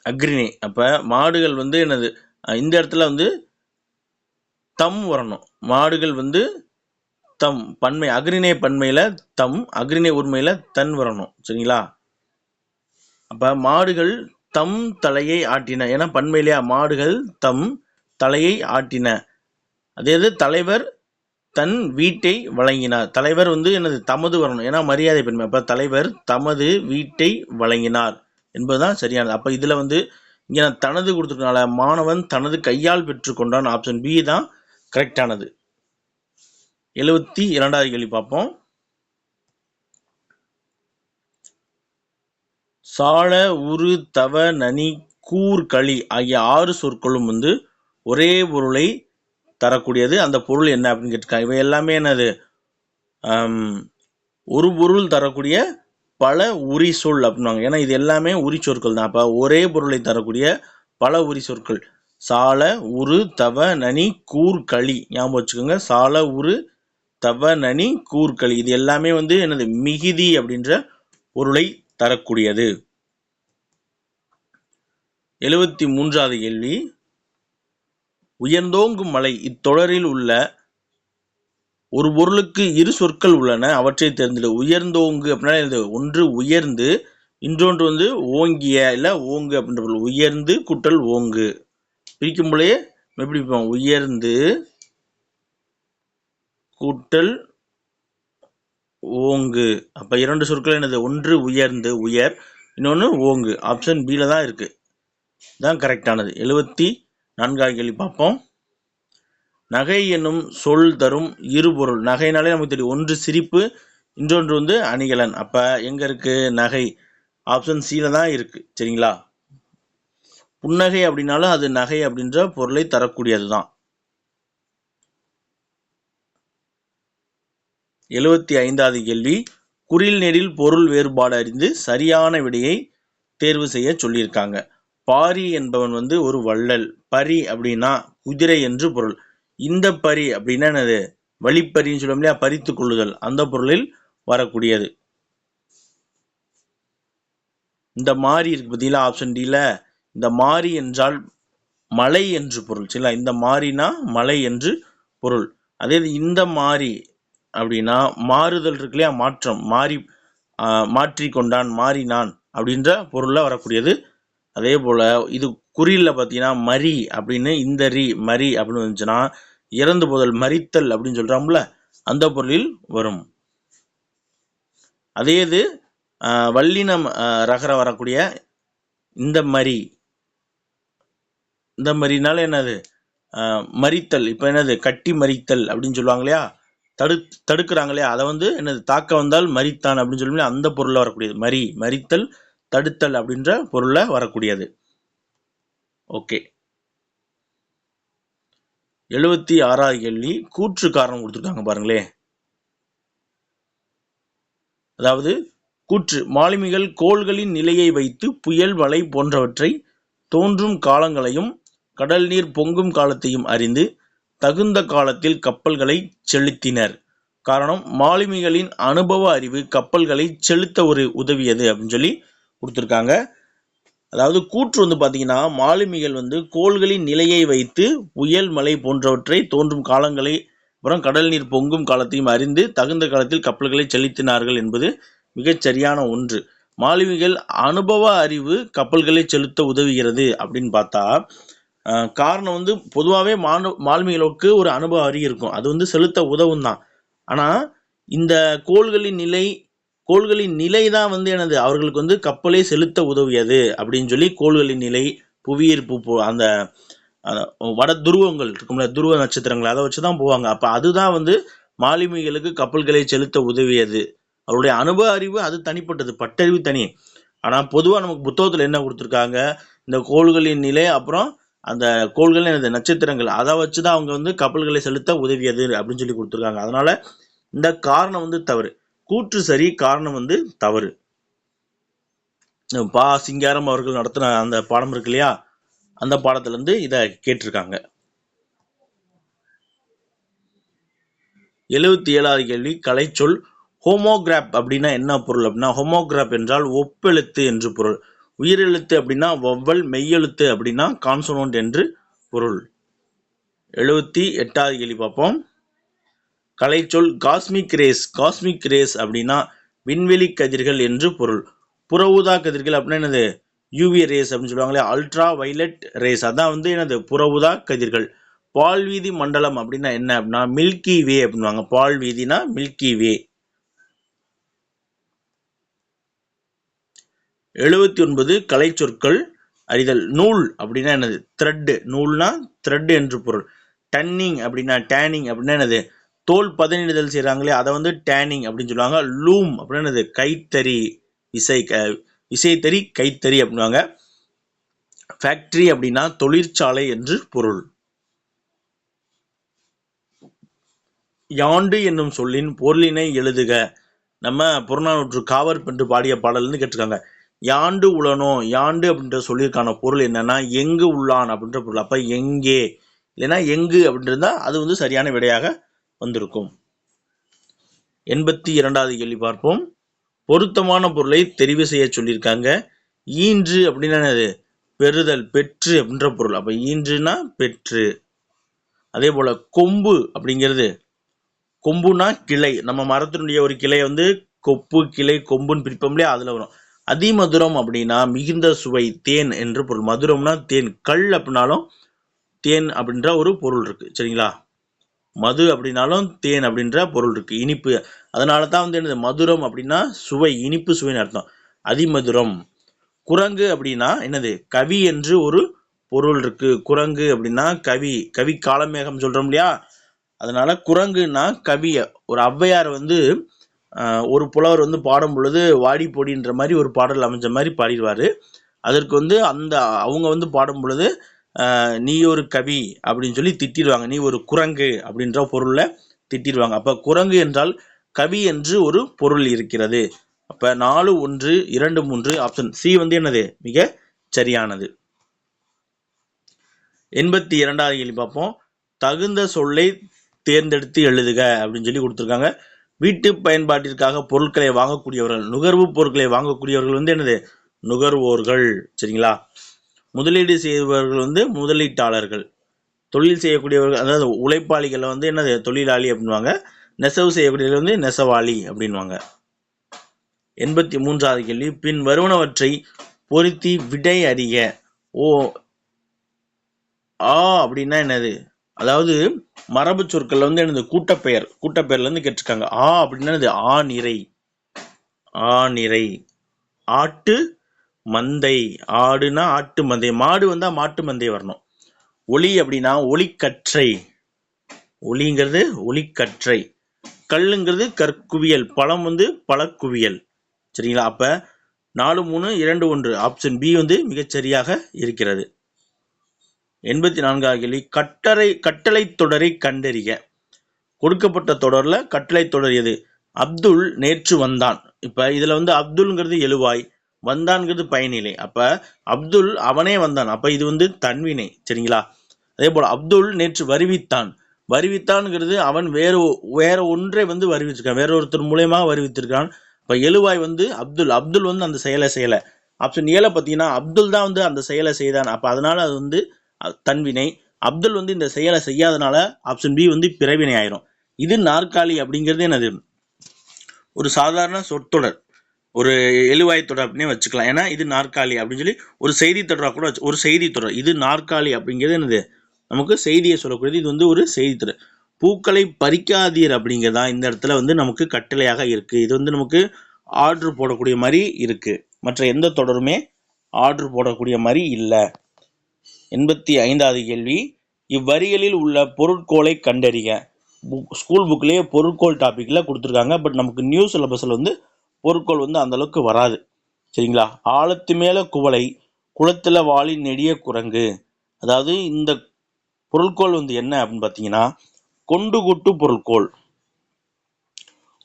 அக்ரிணை. அப்ப மாடுகள் வந்து என்னது? இந்த இடத்துல வந்து தம் வரணும். மாடுகள் வந்து தம் பன்மை அக்ரிணை பன்மையில தம், அக்ரிணை உரிமையில தன் வரணும். சரிங்களா? அப்ப மாடுகள் தம் தலையை ஆட்டின. ஏன்னா பன்மையிலையா? மாடுகள் தம் தலையை ஆட்டின. அதே தலைவர் தன் வீட்டை வழங்கினார். தலைவர் வந்து என்னது? தமது வரணும். ஏன்னா மரியாதை பன்மை. அப்ப தலைவர் தமது வீட்டை வழங்கினார் என்பதுதான் சரியானது. அப்ப இதுல வந்து இங்க நான் தனது கொடுத்துருக்கனால மாணவன் தனது கையால் பெற்றுக்கொண்டான். ஆப்ஷன் பி தான் கரெக்டானது. 72வது கேள்வி பார்ப்போம். சால உரு தவ நனி கூர் களி ஆகிய 6 சொற்களும் வந்து ஒரே பொருளை தரக்கூடியது. அந்த பொருள் என்ன அப்படின்னு கேட்டிருக்காங்க. இவை எல்லாமே என்னது? ஒரு பொருள் தரக்கூடிய பல உரி சொல் அப்படின்வாங்க. ஏன்னா இது எல்லாமே உரி சொற்கள் தான். அப்ப ஒரே பொருளை தரக்கூடிய பல உரி சொற்கள். சால உரு தவ நனி கூர் களி. ஞாபகம் வச்சுக்கோங்க. சால உரு தவ நனி கூர் களி. இது எல்லாமே வந்து என்னது? மிகுதி அப்படின்ற பொருளை தரக்கூடியது. 73வது கேள்வி. உயர்ந்தோங்கும் மலை இத்தொடரில் உள்ள ஒரு பொருளுக்கு இரு சொற்கள் உள்ளன. அவற்றை தேர்ந்தெடு. உயர்ந்தோங்கு அப்படின்னா ஒன்று உயர்ந்து, இன்னொன்று வந்து ஓங்கிய இல்ல ஓங்கு அப்படின்ற பொருள். உயர்ந்து கூட்டல் ஓங்கு. பிரிக்கும் போலே எப்படி பிரிப்போம்? உயர்ந்து கூட்டல் ஓங்கு. அப்ப 2 சொற்கள் என்னது? ஒன்று உயர்ந்து உயர், இன்னொன்று ஓங்கு. ஆப்ஷன் பில தான் இருக்கு. தான் கரெக்டானது. 74வது கேள்வி பார்ப்போம். நகை என்னும் சொல் தரும் இருபொருள். நகைனாலே நமக்கு தெரியும். ஒன்று சிரிப்பு, இன்னொன்று வந்து அணிகலன். அப்ப எங்க இருக்கு நகை? ஆப்ஷன் சில தான் இருக்கு. சரிங்களா? புன்னகை அப்படின்னாலும் அது நகை அப்படின்ற பொருளை தரக்கூடியதுதான். 75வது கேள்வி. குறில் நெடில் பொருள் வேறுபாடு அறிந்து சரியான விடையை தேர்வு செய்ய சொல்லியிருக்காங்க. பாரி என்பவன் வந்து ஒரு வள்ளல். பரி அப்படின்னா குதிரை என்று பொருள். இந்த பரி அப்படின்னா என்னது? வழிப்பறின்னு சொல்லுவோம் இல்லையா? பறித்து கொள்ளுதல். அந்த பொருளில் வரக்கூடியது. இந்த மாறி இருக்கு பார்த்தீங்களா? ஆப்ஷன் டில இந்த மாறி என்றால் மலை என்று பொருள். சரிங்களா? இந்த மாறினா மலை என்று பொருள். அதே இந்த மாறி அப்படின்னா மாறுதல் இருக்கு இல்லையா? மாற்றம். மாற்றிக்கொண்டான், மாறினான் அப்படின்ற பொருள்ல வரக்கூடியது. அதே போல இது குறியில பார்த்தீங்கன்னா மரி அப்படின்னு இந்த ரி மரி அப்படின்னு வந்துச்சுன்னா இறந்து போதல், மரித்தல் அப்படின்னு சொல்றோம்ல, அந்த பொருளில் வரும். அதே இது வல்லினம் ரகர வரக்கூடிய இந்த மரி, இந்த மரினால என்னது? மரித்தல். இப்ப என்னது? கட்டி மரித்தல் அப்படின்னு சொல்லுவாங்க இல்லையா? தடுக்கிறாங்க இல்லையா? அதை வந்து என்னது? தாக்க வந்தால் மரித்தான் அப்படின்னு சொல்லி அந்த பொருள்ல வரக்கூடியது. மரித்தல், தடுத்தல் அப்படின்ற பொருள்ல வரக்கூடியது. ஓகே. 76வது கேள்வி. கூற்று காரணம் கொடுத்துருக்காங்க பாருங்களே. அதாவது கூற்று. மாலுமிகள் கோள்களின் நிலையை வைத்து புயல், மழை போன்றவற்றை தோன்றும் காலங்களையும் கடல் நீர் பொங்கும் காலத்தையும் அறிந்து தகுந்த காலத்தில் கப்பல்களை செலுத்தினர். காரணம் மாலுமிகளின் அனுபவ அறிவு கப்பல்களை செலுத்த ஒரு உதவியது அப்படின்னு சொல்லி கொடுத்துருக்காங்க. அதாவது கூற்று வந்து பார்த்தீங்கன்னா மாலுமிகள் வந்து கோள்களின் நிலையை வைத்து புயல், மழை போன்றவற்றை தோன்றும் காலங்களை அப்புறம் கடல் நீர் பொங்கும் காலத்தையும் அறிந்து தகுந்த காலத்தில் கப்பல்களை செலுத்தினார்கள் என்பது மிகச் சரியான ஒன்று. மாலுமிகள் அனுபவ அறிவு கப்பல்களை செலுத்த உதவுகிறது அப்படின்னு பார்த்தா காரணம் வந்து பொதுவாகவே மாலுமிகளுக்கு ஒரு அனுபவ அறிவு இருக்கும். அது வந்து செலுத்த உதவும் தான். ஆனால் இந்த கோள்களின் நிலை தான் வந்து என்னது அவர்களுக்கு வந்து கப்பலை செலுத்த உதவியது அப்படின்னு சொல்லி கோள்களின் நிலை, புவியீர்ப்பு, அந்த வட துருவங்கள் இருக்கும்ல, துருவ நட்சத்திரங்கள், அதை வச்சுதான் போவாங்க. அப்ப அதுதான் வந்து மாலுமிகளுக்கு கப்பல்களை செலுத்த உதவியது. அவருடைய அனுபவ அறிவு அது தனிப்பட்டது, பட்டறிவு தனி. ஆனா பொதுவா நமக்கு புத்தகத்துல என்ன கொடுத்துருக்காங்க, இந்த கோள்களின் நிலை, அப்புறம் அந்த கோள்கள் நட்சத்திரங்கள், அதை வச்சுதான் அவங்க வந்து கப்பல்களை செலுத்த உதவியது அப்படின்னு சொல்லி கொடுத்துருக்காங்க. அதனால இந்த காரணம் வந்து தவறு, கூற்று சரி, காரணம் வந்து தவறு. பா சிங்காரம் அவர்கள் நடத்தின அந்த பாடம் இருக்கு இல்லையா, அந்த பாடத்துல இருந்து இதை கேட்டிருக்காங்க. 77வது கேள்வி, கலைச்சொல். ஹோமோகிராப் அப்படின்னா என்ன பொருள் அப்படின்னா, ஹோமோகிராப் என்றால் ஒப்பெழுத்து என்று பொருள். உயிரெழுத்து அப்படின்னா வவ்வல், மெய்யெழுத்து அப்படின்னா கான்சோனன்ட் என்று பொருள். 78வது கேள்வி பார்ப்போம். கலைச்சொல் காஸ்மிக் ரேஸ். காஸ்மிக் ரேஸ் அப்படின்னா விண்வெளி கதிர்கள் என்று பொருள். புற ஊதா கதிர்கள் அப்படின்னா என்னது, யூவி ரேஸ் அப்படின்னு சொல்லுவாங்களே, அல்ட்ரா வயலட் ரேஸ், அதான் வந்து என்னது புற ஊதா கதிர்கள். பால்வீதி மண்டலம் அப்படின்னா என்ன அப்படின்னா மில்கி வே அப்படின்வாங்க. பால்வீதினா மில்கி வே. 79 கலைச்சொற்கள் அறிதல். நூல் அப்படின்னா என்னது, த்ரெட். நூல்னா த்ரெட் என்று பொருள். டன்னிங் அப்படின்னா, டேனிங் அப்படின்னா என்னது, தோல் பதனிடுதல் செய்யறாங்களே, அதை வந்து டேனிங் அப்படின்னு சொல்லுவாங்க. லூம் அப்படின்னா என்னது, கைத்தறி, விசைத்தறி, கைத்தறி அப்படின்வாங்க. ஃபேக்டரி அப்படின்னா தொழிற்சாலை என்று பொருள். யாண்டு என்னும் சொல்லின் பொருளினை எழுதுக. நம்ம புறநானூற்று காவர் பென்று பாடிய பாடல்னு கேட்டிருக்காங்க. யாண்டு உளனோ, யாண்டு அப்படின்ற சொல்லியிருக்கான பொருள் என்னன்னா எங்கு உள்ளான் அப்படின்ற பொருள். அப்ப எங்கே இல்லைன்னா எங்கு அப்படின்றதா அது வந்து சரியான விடையாக வந்திருக்கும். 82வது கேள்வி பார்ப்போம். பொருத்தமான பொருளை தெரிவு செய்ய சொல்லியிருக்காங்க. ஈன்று அப்படின்னா என்னது, பெறுதல், பெற்று அப்படின்ற பொருள். அப்ப ஈன்றுனா பெற்று. அதே போல கொம்பு அப்படிங்கிறது, கொம்புனா கிளை. நம்ம மரத்தினுடைய ஒரு கிளை வந்து கொப்பு, கிளை, கொம்புன்னு பிரிப்போம் இல்லையா, அதுல வரும். அதிமதுரம் அப்படின்னா மிகுந்த சுவை, தேன் என்று பொருள். மதுரம்னா தேன். கல் அப்படின்னாலும் தேன் அப்படின்ற ஒரு பொருள் இருக்கு, சரிங்களா. மது அப்படின்னாலும் தேன் அப்படின்ற பொருள் இருக்கு, இனிப்பு. அதனால தான் வந்து என்னது, மதுரம் அப்படின்னா சுவை, இனிப்பு சுவைன்னு அர்த்தம். அதிமதுரம். குரங்கு அப்படின்னா என்னது, கவி என்று ஒரு பொருள் இருக்கு. குரங்கு அப்படின்னா கவி, கவி காலமேகம் சொல்றோம் இல்லையா, அதனால குரங்குன்னா கவி. ஒரு ஔவையார் வந்து ஒரு புலவர் வந்து பாடும் பொழுது வாடி பொடின்ற மாதிரி ஒரு பாடல் அமைஞ்ச மாதிரி பாடிடுவாரு. அதற்கு வந்து அந்த அவங்க வந்து பாடும் பொழுது நீ ஒரு கவி அப்படின்னு சொல்லி திட்டிடுவாங்க, நீ ஒரு குரங்கு அப்படின்ற பொருள்ல திட்டிடுவாங்க. அப்ப குரங்கு என்றால் கவி என்று ஒரு பொருள் இருக்கிறது. அப்ப 4, 1, 2, 3 ஆப்ஷன் சி வந்து என்னது மிக சரியானது. 82வது கேள்வி பார்ப்போம். தகுந்த சொல்லை தேர்ந்தெடுத்து எழுதுக அப்படின்னு சொல்லி கொடுத்துருக்காங்க. வீட்டு பயன்பாட்டிற்காக பொருட்களை வாங்கக்கூடியவர்கள், நுகர்வு பொருட்களை வாங்கக்கூடியவர்கள் வந்து என்னது, நுகர்வோர்கள், சரிங்களா. முதலீடு செய்பவர்கள் வந்து முதலீட்டாளர்கள். தொழில் செய்யக்கூடியவர்கள் அதாவது உழைப்பாளிகளை வந்து என்னது, தொழிலாளி அப்படின்வாங்க. நெசவு செய்யக்கூடியவர்கள் வந்து நெசவாளி அப்படின்வாங்க. 83வது கேள்வி. பின் வருவனவற்றை பொருத்தி விடை அறிக. அப்படின்னா என்னது, அதாவது மரபு சொற்கள் வந்து என்னது, கூட்டப்பெயர்ல இருந்து கேட்டிருக்காங்க. அப்படின்னா ஆநிறை, ஆநிறை. ஆட்டு மந்தை, ஆடுனா ஆட்டு மந்தை, மாடு வந்தா மாட்டு மந்தை வரணும். ஒளி அப்படின்னா ஒளிக்கற்றை, ஒளிங்கிறது ஒளிக்கற்றை. கல்லுங்கிறது கற்குவியல், பழம் வந்து பழக்குவியல், சரிங்களா. அப்ப 4, 3, 2, 1 ஆப்ஷன் பி வந்து மிகச்சரியாக இருக்கிறது. 84வது கேள்வி. கட்டளை தொடரை கண்டறிக. கொடுக்கப்பட்ட தொடர்ல கட்டளை தொடர் எது? அப்துல் நேற்று வந்தான். இப்ப இதுல வந்து அப்துல்ங்கிறது எழுவாய், வந்தான்ங்கிறது பயனிலை. அப்ப அப்துல் அவனே வந்தான், அப்ப இது வந்து தன்வினை, சரிங்களா. அதே போல அப்துல் நேற்று வருவித்தான். வருவித்தான்ங்கிறது அவன் வேற ஒன்றை வந்து வருவிச்சிருக்கான், வேற ஒருத்தர் மூலியமாக வருவித்திருக்கான். இப்ப எழுவாய் வந்து அப்துல் வந்து அந்த செயலை செய்யல. ஆப்ஷன் ஏல பார்த்தீங்கன்னா அப்துல் தான் வந்து அந்த செயலை செய்தான், அப்ப அதனால அது வந்து தன்வினை. அப்துல் வந்து இந்த செயலை செய்யாதனால ஆப்ஷன் பி வந்து பிறவினை ஆயிரும். இது நாற்காலி அப்படிங்கிறது என்னது, ஒரு சாதாரண சொற்றொடர், ஒரு எழுவாய் தொடர் அப்படின்னு வச்சுக்கலாம். ஏன்னா இது நாற்காலி அப்படின்னு சொல்லி ஒரு செய்தி தொடராக கூட ஒரு செய்தி தொடர். இது நாற்காலி அப்படிங்கிறது என்னது, நமக்கு செய்தியை சொல்லக்கூடியது. இது வந்து ஒரு செய்தி தொடர். பூக்களை பறிக்காதீர் அப்படிங்கிறதா இந்த இடத்துல வந்து நமக்கு கட்டளையாக இருக்கு. இது வந்து நமக்கு ஆர்டர் போடக்கூடிய மாதிரி இருக்கு. மற்ற எந்த தொடருமே ஆர்டர் போடக்கூடிய மாதிரி இல்லை. 85வது கேள்வி, இவ்வரிகளில் உள்ள பொருட்கோளை கண்டறிக. ஸ்கூல் புக்லேயே பொருட்கோள் டாபிக்ல கொடுத்துருக்காங்க. பட் நமக்கு நியூ சிலபஸில் வந்து பொருட்கோள் வந்து அந்த அளவுக்கு வராது. சரிங்களா? ஆழத்து மேல குவளை, குளத்துல வாளி நெடிய குரங்கு. அதாவது இந்த பொருட்கோள் வந்து என்ன அப்படின்னு பார்த்தீங்கன்னா, கொண்டுகுட்டு பொருட்கோள்.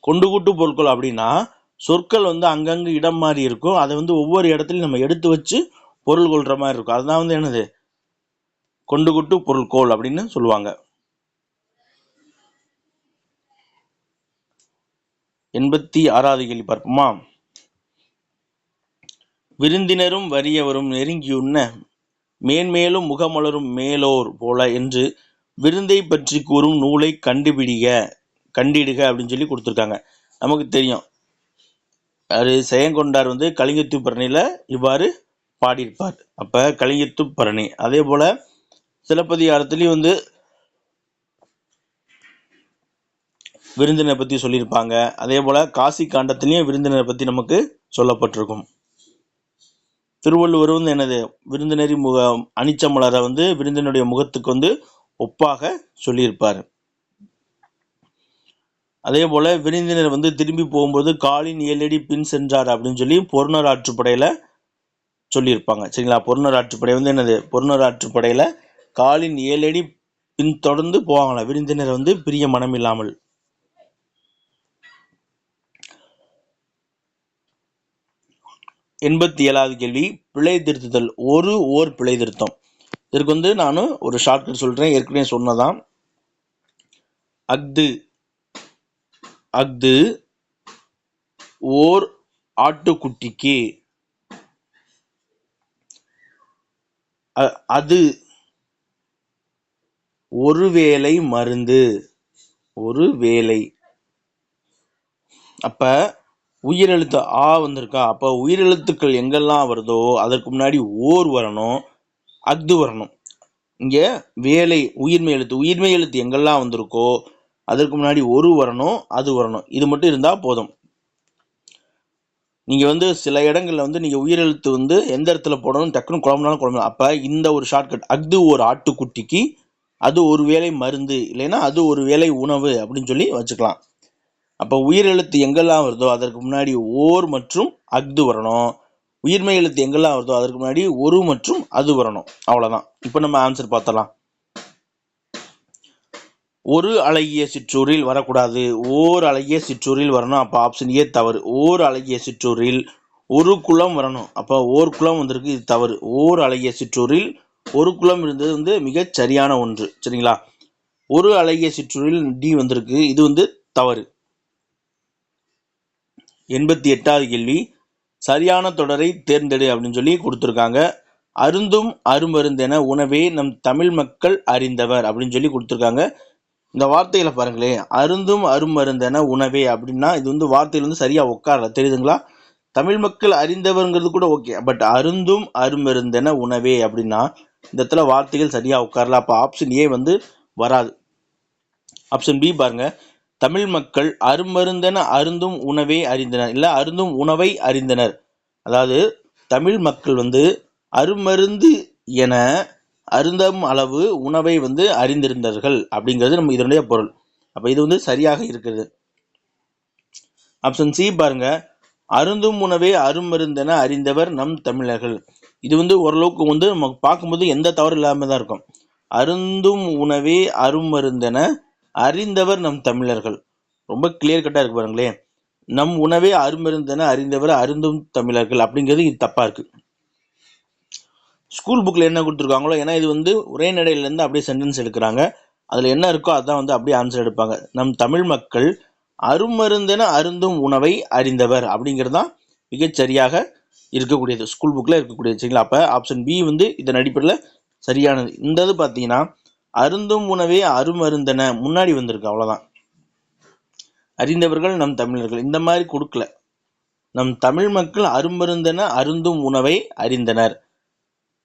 கொண்டுகுட்டு பொருட்கோள் அப்படின்னா சொற்கள் வந்து அங்கங்கு இடம் மாதிரி இருக்கும். அதை வந்து ஒவ்வொரு இடத்துலையும் நம்ம எடுத்து வச்சு பொருள் கொள்ற மாதிரி இருக்கும். அதுதான் வந்து என்னது கொண்டுகுட்டு பொருட்கோள் அப்படின்னு சொல்லுவாங்க. 86வது கேள்வி பார்ப்போமா? விருந்தினரும் வறியவரும் நெருங்கியுண்ண மேன்மேலும் முகமலரும் மேலோர் போல என்று விருந்தை பற்றி கூறும் நூலை கண்டிடுக அப்படின்னு சொல்லி கொடுத்துருக்காங்க. நமக்கு தெரியும், அது செயங்கொண்டார் வந்து கலிங்கத்து பரணியில இவ்வாறு பாடியிருப்பார். அப்ப கலிங்கத்து பரணி. அதே போல சிலப்பதிகாரத்திலையும் வந்து விருந்தினரை பத்தி சொல்லியிருப்பாங்க. அதே போல காசி காண்டத்திலையும் விருந்தினரை பத்தி நமக்கு சொல்லப்பட்டிருக்கும். திருவள்ளுவர் வந்து என்னது விருந்தினரி அனிச்சமலரை வந்து விருந்தினுடைய முகத்துக்கு வந்து ஒப்பாக சொல்லியிருப்பார். அதே போல விருந்தினர் வந்து திரும்பி போகும்போது காலின் 7 அடி பின் சென்றார் அப்படின்னு சொல்லி பொருணர் ஆற்றுப்படையில சொல்லியிருப்பாங்க. சரிங்களா? பொருணர் ஆற்றுப்படை வந்து என்னது பொருணர் ஆற்றுப்படையில காலின் 7 அடி பின் தொடர்ந்து போவாங்களா விருந்தினர் வந்து பிரிய மனம் இல்லாமல். 87வது கேள்வி, பிழை திருத்துதல். ஓர் பிழை திருத்தம். இதற்கு வந்து நான் ஒரு ஷார்ட்கட் சொல்றேன், ஏற்கனவே சொன்னதான். அஃது ஓர் ஆட்டுக்குட்டிக்கு. அது ஒருவேளை மருந்து. ஒருவேளை. அப்ப உயிரெழுத்து ஆ வந்திருக்கா? அப்ப உயிரெழுத்துக்கள் எங்கெல்லாம் வருதோ அதற்கு முன்னாடி ஓர் வரணும், அஃது வரணும். இங்க வேலை உயிர்மை எழுத்து எங்கெல்லாம் வந்திருக்கோ அதற்கு முன்னாடி ஒரு வரணும், அது வரணும். இது மட்டும் இருந்தா போதும். நீங்க வந்து சில இடங்கள்ல வந்து நீங்க உயிரெழுத்து வந்து எந்த இடத்துல போடணும் டக்குன்னு குழம்புனாலும். அப்ப இந்த ஒரு ஷார்ட்கட், அஃது ஒரு ஆட்டுக்குட்டிக்கு, அது ஒரு வேளை மருந்து, இல்லைன்னா அது ஒரு வேளை உணவு அப்படின்னு சொல்லி வச்சுக்கலாம். அப்ப உயிரெழுத்து எங்கெல்லாம் வருதோ அதற்கு முன்னாடி ஓர் மற்றும் அஃது வரணும். உயிர்மை எழுத்து எங்கெல்லாம் வருதோ அதற்கு முன்னாடி ஒரு மற்றும் அது வரணும். அவ்வளவுதான். இப்ப நம்ம ஆன்சர் பார்த்தலாம். ஒரு அழகிய சிற்றூரில் வரக்கூடாது, ஓர் அழகிய சிற்றூரில் வரணும். அப்ப ஆப்ஷன் ஏ தவறு. ஓர் அழகிய சிற்றூரில் ஒரு குளம் வரணும். அப்ப ஓர் குளம் வந்திருக்கு, இது தவறு. ஓர் அழகிய சிற்றூரில் ஒரு குளம் இருந்தது வந்து மிகச் சரியான ஒன்று. சரிங்களா? ஒரு அழகிய சிற்றூரில் டி வந்திருக்கு, இது வந்து தவறு. 88வது கேள்வி, சரியான தொடரை தேர்ந்தெடு அப்படின்னு சொல்லி கொடுத்துருக்காங்க. அருந்தும் அருமருந்தென உணவே நம் தமிழ் மக்கள் அறிந்தவர் அப்படின்னு சொல்லி கொடுத்துருக்காங்க. இந்த வார்த்தைகளை பாருங்களேன், அருந்தும் அருமருந்தென உணவே அப்படின்னா இது வந்து வார்த்தையில் வந்து சரியா உட்காரல, தெரியுதுங்களா? தமிழ் மக்கள் அறிந்தவர்ங்கிறது கூட ஓகே, பட் அருந்தும் அருமருந்தென உணவே அப்படின்னா இந்த இடத்துல வார்த்தைகள் சரியா உட்காரல. அப்ப ஆப்ஷன் ஏ வந்து வராது. ஆப்ஷன் பி பாருங்க, தமிழ் மக்கள் அருமருந்தென அருந்தும் உணவே அறிந்தனர், இல்ல அருந்தும் உணவை அறிந்தனர். அதாவது தமிழ் மக்கள் வந்து அருமருந்து என அருந்தும் அளவு உணவை வந்து அறிந்திருந்தார்கள் அப்படிங்கிறது நம்ம இதனுடைய பொருள். அப்ப இது வந்து சரியாக இருக்கிறது. ஆப்ஷன் சி பாருங்க, அருந்தும் உணவே அருமருந்தென அறிந்தவர் நம் தமிழர்கள். இது வந்து ஓரளவுக்கு வந்து நம்ம பார்க்கும்போது எந்த தவறு இல்லாம தான் இருக்கும். அருந்தும் உணவே அருமருந்தென அறிந்தவர் நம் தமிழர்கள், ரொம்ப கிளியர் கட்டா இருக்கு பாருங்களேன். நம் உணவே அருமருந்தென அறிந்தவர் அருந்தும் தமிழர்கள் அப்படிங்கிறது இது தப்பா இருக்கு. ஸ்கூல் புக்ல என்ன கொடுத்துருக்காங்களோ, ஏன்னா இது வந்து உரைநடையில இருந்து அப்படியே சென்டென்ஸ் எடுக்கிறாங்க, அதுல என்ன இருக்கோ அதான் வந்து அப்படியே ஆன்சர் எடுப்பாங்க. நம் தமிழ் மக்கள் அருமருந்தென அருந்தும் உணவை அறிந்தவர் அப்படிங்கிறது தான் மிகச்சரியாக இருக்கக்கூடியது, ஸ்கூல் புக்ல இருக்கக்கூடியது. சரிங்களா? அப்ப ஆப்ஷன் பி வந்து இதன் அடிப்படையில் சரியானது. இந்த இது பார்த்தீங்கன்னா அருந்தும் உணவே அருமருந்தென முன்னாடி வந்திருக்கு, அவ்வளவுதான். அறிந்தவர்கள் நம் தமிழர்கள் இந்த மாதிரி கொடுக்கல. நம் தமிழ் மக்கள் அருமருந்தென அருந்தும் உணவை அறிந்தனர்.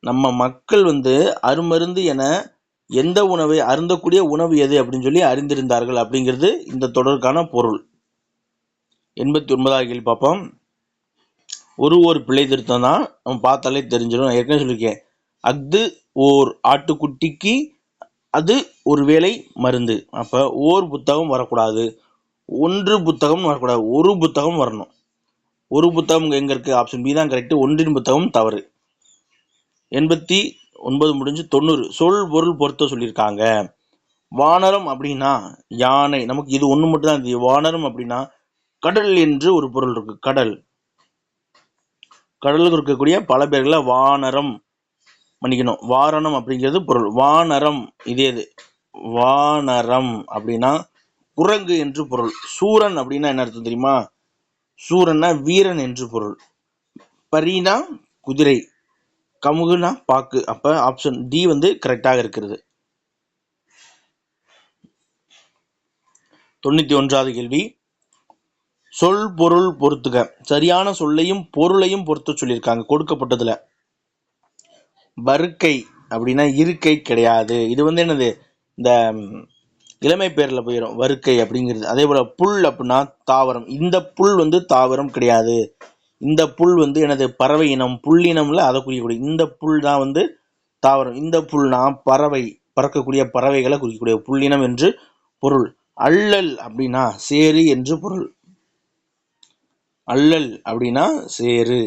நம்ம மக்கள் வந்து அருமருந்து என எந்த உணவை அருந்தக்கூடிய உணவு எது அப்படின்னு சொல்லி அறிந்திருந்தார்கள் அப்படிங்கிறது இந்த தொடருக்கான பொருள். 89வது கேள்வி பார்ப்போம். ஒரு பிழை திருத்தம் தான், நம்ம பார்த்தாலே தெரிஞ்சிடும். நான் ஏற்கனவே சொல்லியிருக்கேன், அஃது ஓர் ஆட்டுக்குட்டிக்கு அது ஒரு வேளை மருந்து. அப்போ ஓர் புத்தகம் வரக்கூடாது, ஒன்று புத்தகம் வரக்கூடாது, ஒரு புத்தகம் வரணும். ஒரு புத்தகம் எங்க இருக்கு? ஆப்ஷன் பி தான் கரெக்ட். ஒன்றின் புத்தகம் தவறு. 89 முடிஞ்சு 90 சொல் பொருள் பொறுத்த சொல்லியிருக்காங்க. வானரம் அப்படின்னா யானை, நமக்கு இது ஒண்ணு மட்டும் தான் தெரியும். வானரம் அப்படின்னா கடல் என்று ஒரு பொருள் இருக்கு. கடலுக்கு இருக்கக்கூடிய பல பேர்களை வானரம், மன்னிக்கணும், வாரணம் அப்படிங்கிறது பொருள். வானரம் இதே இது. வானரம் அப்படின்னா குரங்கு என்று பொருள். சூரன் அப்படின்னா என்ன அர்த்தம் தெரியுமா? சூரன்னா வீரன் என்று பொருள். பரினா குதிரை, கமுகுனா பாக்கு. அப்ப ஆப்ஷன் டி வந்து கரெக்டாக இருக்கிறது. 91வது கேள்வி. சொல் பொருள் பொறுத்துக. சரியான சொல்லையும் பொருளையும் பொறுத்து சொல்லியிருக்காங்க கொடுக்கப்பட்டதுல. வருக்கை அப்படின்னா இருக்கை கிடையாது. இது வந்து என்னது? இந்த இளமை பேர்ல போயிடும் வருக்கை அப்படிங்கிறது. அதே போல புல் அப்படின்னா தாவரம். இந்த புல் வந்து தாவரம் கிடையாது. இந்த புல் வந்து எனது பறவை இனம், புல்லினம்ல அதை குறிக்கக்கூடிய இந்த புல் தான் வந்து தாவரம். இந்த புல்னா பறவை, பறக்கக்கூடிய பறவைகளை குறிக்கக்கூடிய புல்லினம் என்று பொருள். அள்ளல் அப்படின்னா சேரு என்று பொருள். அள்ளல் அப்படின்னா சேரு.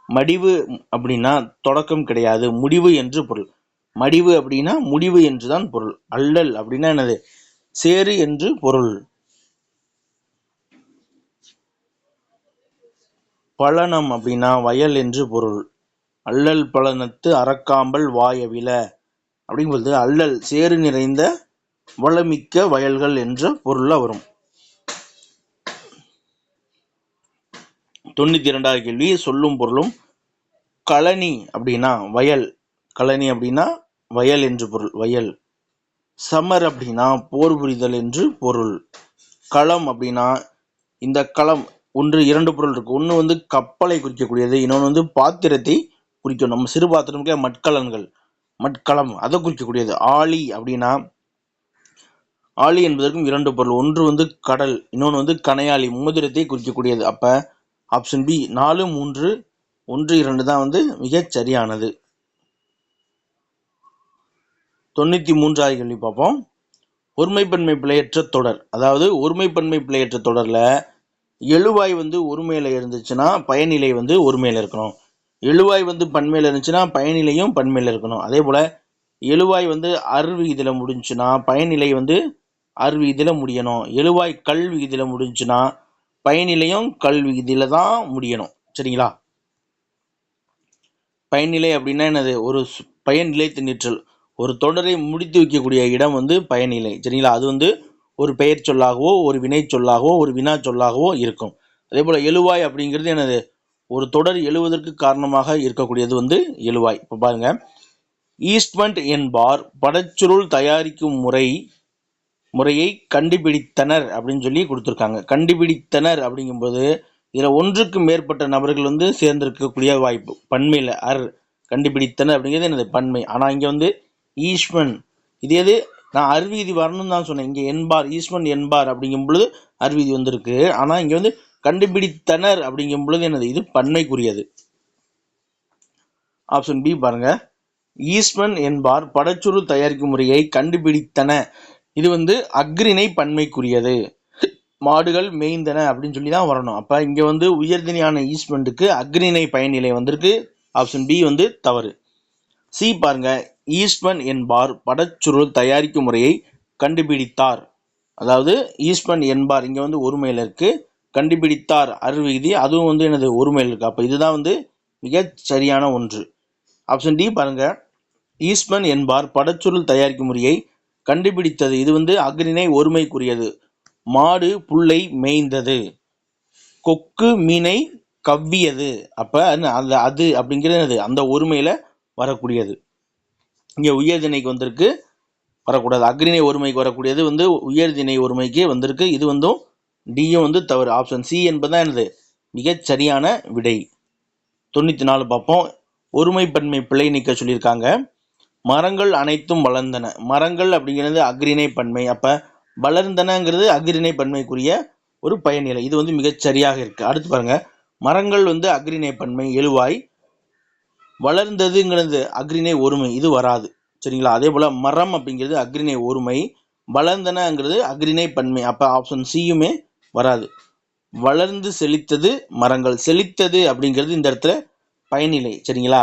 மடிவு அப்படின்னா தொடக்கம் கிடையாது, முடிவு என்று பொருள். மடிவு அப்படின்னா முடிவு என்றுதான் பொருள். அள்ளல் அப்படின்னா என்னது? சேரு என்று பொருள். பழனம் அப்படின்னா வயல் என்று பொருள். அள்ளல் பழனத்து அறக்காம்பல் வாயவில அப்படிங்கிறது அள்ளல் சேறு நிறைந்த வளமிக்க வயல்கள் என்ற பொருள்ல வரும். 92வது கேள்வி. சொல்லும் பொருளும். களனி அப்படின்னா வயல். களனி அப்படின்னா வயல் என்று பொருள், வயல். சமர் அப்படின்னா போர் புரிதல் என்று பொருள். களம் அப்படின்னா இந்த களம் ஒன்று இரண்டு பொருள் இருக்கு. ஒன்று வந்து கப்பலை குறிக்கக்கூடியது, இன்னொன்று வந்து பாத்திரத்தை குறிக்கும். நம்ம சிறு பாத்திரமுக்கே மட்கலன்கள், மட்களம், அதை குறிக்கக்கூடியது. ஆழி அப்படின்னா ஆழி என்பதற்கும் இரண்டு பொருள். ஒன்று வந்து கடல், இன்னொன்று வந்து கனையாளி, மோதிரத்தை குறிக்கக்கூடியது. அப்ப ஆப்ஷன் பி 4, 3, 1, 2 தான் வந்து மிகச் சரியானது. 93வது கேள்வி பார்ப்போம். ஒருமைப்பன்மை பிழையற்ற தொடர். அதாவது ஒருமைப்பன்மை பிழையற்ற தொடர்ல எழுவாய் வந்து ஒருமையில இருந்துச்சுன்னா பயனிலை வந்து ஒருமையில இருக்கணும். எழுவாய் வந்து பன்மையில இருந்துச்சுன்னா பயனிலையும் பன்மையில இருக்கணும். அதே போல எழுவாய் வந்து அருவிகிதில முடிஞ்சுன்னா பயனிலை வந்து அருவிகிதில முடியணும். எழுவாய் கல் விகிதில முடிஞ்சுன்னா பயனிலையும் கல் விகிதில தான் முடியணும். சரிங்களா? பயனிலை அப்படின்னா என்னது? ஒரு பயன் நிலைத்து நிற்றல். ஒரு தொடரை முடித்து வைக்கக்கூடிய இடம் வந்து பயனிலை. சரிங்களா? அது வந்து ஒரு பெயர் சொல்லாகவோ ஒரு வினை சொல்லாகவோ ஒரு வினா சொல்லாகவோ இருக்கும். அதே போல எழுவாய் அப்படிங்கிறது என்னது? ஒரு தொடர் எழுவதற்கு காரணமாக இருக்கக்கூடியது வந்து எழுவாய். இப்போ பாருங்க, ஈஸ்ட்மெண்ட் என்பார் படச்சுருள் தயாரிக்கும் முறையை கண்டுபிடித்தனர் அப்படின்னு சொல்லி கொடுத்துருக்காங்க. கண்டுபிடித்தனர் அப்படிங்கும்போது இதுல ஒன்றுக்கு மேற்பட்ட நபர்கள் வந்து சேர்ந்திருக்கக்கூடிய வாய்ப்பு. பன்மையில கண்டுபிடித்தனர் அப்படிங்கிறது என்னது? பன்மை. ஆனா இங்க வந்து ஈஸ்மன், இது எது? நான் அருவிதி வரணும்னு தான் சொன்னேன். இங்க என்பார், ஈஸ்மன் என்பார் அப்படிங்கும் பொழுது அருவிதி வந்திருக்கு. ஆனா இங்க வந்து கண்டுபிடித்தனர் அப்படிங்கும் பொழுது என்னது? இது பன்மைக்குரியது. ஆப்ஷன் பி பாருங்க, ஈஸ்மன் என்பார் படச்சுருள் தயாரிக்கும் முறையை கண்டுபிடித்தன. இது வந்து அக்ரிணை பன்மைக்குரியது. மாடுகள் மேய்ந்தன அப்படின்னு சொல்லி தான் வரணும். அப்ப இங்க வந்து உயர்திணையான ஈஸ்ட்மெண்ட்டுக்கு அக்ரிணை பயனிலை வந்திருக்கு. ஆப்ஷன் பி வந்து தவறு. சி பாருங்க, ஈஸ்ட்மன் என்பார் படச்சுருள் தயாரிக்கும் முறையை கண்டுபிடித்தார். அதாவது ஈஸ்ட்மன் என்பார் இங்க வந்து ஒருமையில இருக்கு, கண்டுபிடித்தார் அருவிகுதி அதுவும் வந்து என்னது? ஒருமையில இருக்கு. அப்ப இதுதான் வந்து மிக சரியான ஒன்று. ஆப்ஷன் டி பாருங்க, ஈஸ்ட்மன் என்பார் படச்சுருள் தயாரிக்கும் முறையை கண்டுபிடித்தது. இது வந்து அக்ரிணை ஒருமைக்குரியது. மாடு புல்லை மேய்ந்தது, கொக்கு மீனை கவ்வியது. அப்ப அந்த அது அப்படிங்கிறது அந்த ஒருமையில வரக்கூடியது. இங்க உயர்திணைக்கு வந்திருக்கு, வரக்கூடாது. அக்ரிணை ஒருமைக்கு வரக்கூடியது வந்து உயர்திணை ஒருமைக்கு வந்திருக்கு. இது வந்து டியும் வந்து தவறு. ஆப்ஷன் சி என்பதுதான் என்னது? மிகச் சரியான விடை. 94 பார்ப்போம். ஒருமைப்பன்மை பிழை நீக்க சொல்லியிருக்காங்க. மரங்கள் அனைத்தும் வளர்ந்தன. மரங்கள் அப்படிங்கிறது அஃறிணை பன்மை. அப்ப வளர்ந்தனங்கிறது அஃறிணை பன்மைக்குரிய ஒரு பயனிலை. இது வந்து மிகச் சரியாக இருக்கு. அடுத்து பாருங்க, மரங்கள் வந்து அஃறிணை பன்மை எழுவாய், வளர்ந்ததுங்கிறது அஃறிணை ஒருமை, இது வராது. சரிங்களா? அதே போல மரம் அப்படிங்கிறது அஃறிணை ஒருமை, வளர்ந்தனங்கிறது அஃறிணை பன்மை. அப்ப ஆப்ஷன் சியுமே வராது. வளர்ந்து செழித்தது மரங்கள். செழித்தது அப்படிங்கிறது இந்த இடத்துல பயனிலை. சரிங்களா?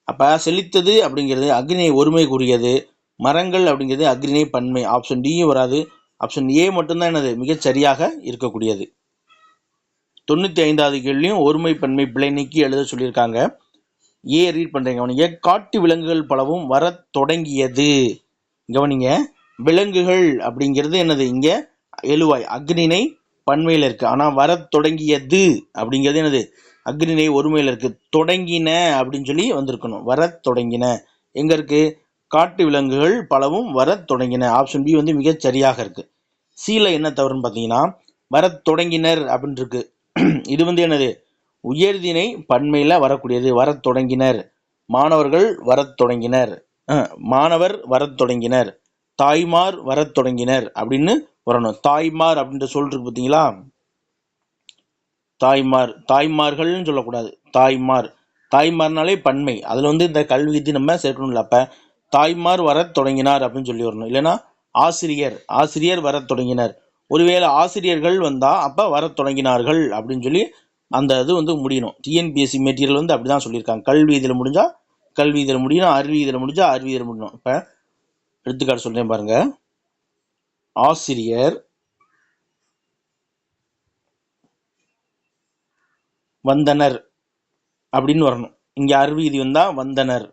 அப்ப செழித்தது அப்படிங்கிறது அஃறிணை ஒருமைக்குரியது, மரங்கள் அப்படிங்கிறது அஃறிணை பன்மை. ஆப்ஷன் டியும் வராது. ஆப்ஷன் ஏ மட்டும்தான் என்னது மிகச் சரியாக இருக்கக்கூடியது. 95வது கேள்வியும் ஒருமை பன்மை பிழை நீக்கி எழுத சொல்லியிருக்காங்க. ஏ ரீட் பண்றேன் கவனிங்க. காட்டு விலங்குகள் பலவும் வரத் தொடங்கியது. கவனிங்க, விலங்குகள் அப்படிங்கிறது என்னது இங்க எழுவாய் அஃறிணை பன்மையில இருக்கு. ஆனா வரத் தொடங்கியது அப்படிங்கிறது என்னது அஃறிணை ஒருமையில இருக்கு. தொடங்கின அப்படின்னு சொல்லி வந்திருக்கணும். வரத் தொடங்கின எங்க இருக்கு? காட்டு விலங்குகள் பலவும் வரத் தொடங்கின. ஆப்ஷன் பி வந்து மிகச் சரியாக இருக்கு. சீல என்ன தவறுன்னு பார்த்தீங்கன்னா வரத் தொடங்கினர் அப்படின்னு இருக்கு. இது வந்து என்னது உயர்திணை பன்மையில வரக்கூடியது. வரத் தொடங்கினர், மாணவர்கள் வரத் தொடங்கினர், மாணவர் வரத் தொடங்கினர், தாய்மார் வரத் தொடங்கினர் அப்படின்னு வரணும். தாய்மார் அப்படின்ற சொல் இருக்கு பார்த்தீங்களா? தாய்மார், தாய்மார்கள்னு சொல்லக்கூடாது. தாய்மார், தாய்மார்னாலே பன்மை. அதுல வந்து இந்த கல்வி விதி நம்ம சேர்க்கணும்ல. அப்ப தாய்மார் வரத் தொடங்கினார் அப்படின்னு சொல்லி வரணும். இல்லைன்னா ஆசிரியர், ஆசிரியர் வரத் தொடங்கினர். ஒருவேளை ஆசிரியர்கள் வந்தா அப்ப வரத் தொடங்கினார்கள் அப்படின்னு சொல்லி அந்த இது வந்து முடியணும். டிஎன்பிஎஸ்சி மெட்டீரியல் வந்து அப்படிதான் சொல்லியிருக்காங்க. கல்வி இதில் முடிஞ்சா கல்வி இதில் முடியணும், அறிவி இதில் முடிஞ்சா அறிவி இதில் முடியணும். இப்ப எடுத்துக்காட்டு சொல்றேன் பாருங்க. ஆசிரியர் வந்தனர் அப்படின்னு வரணும். இங்க அறிவி இது வந்தா வந்தனர்.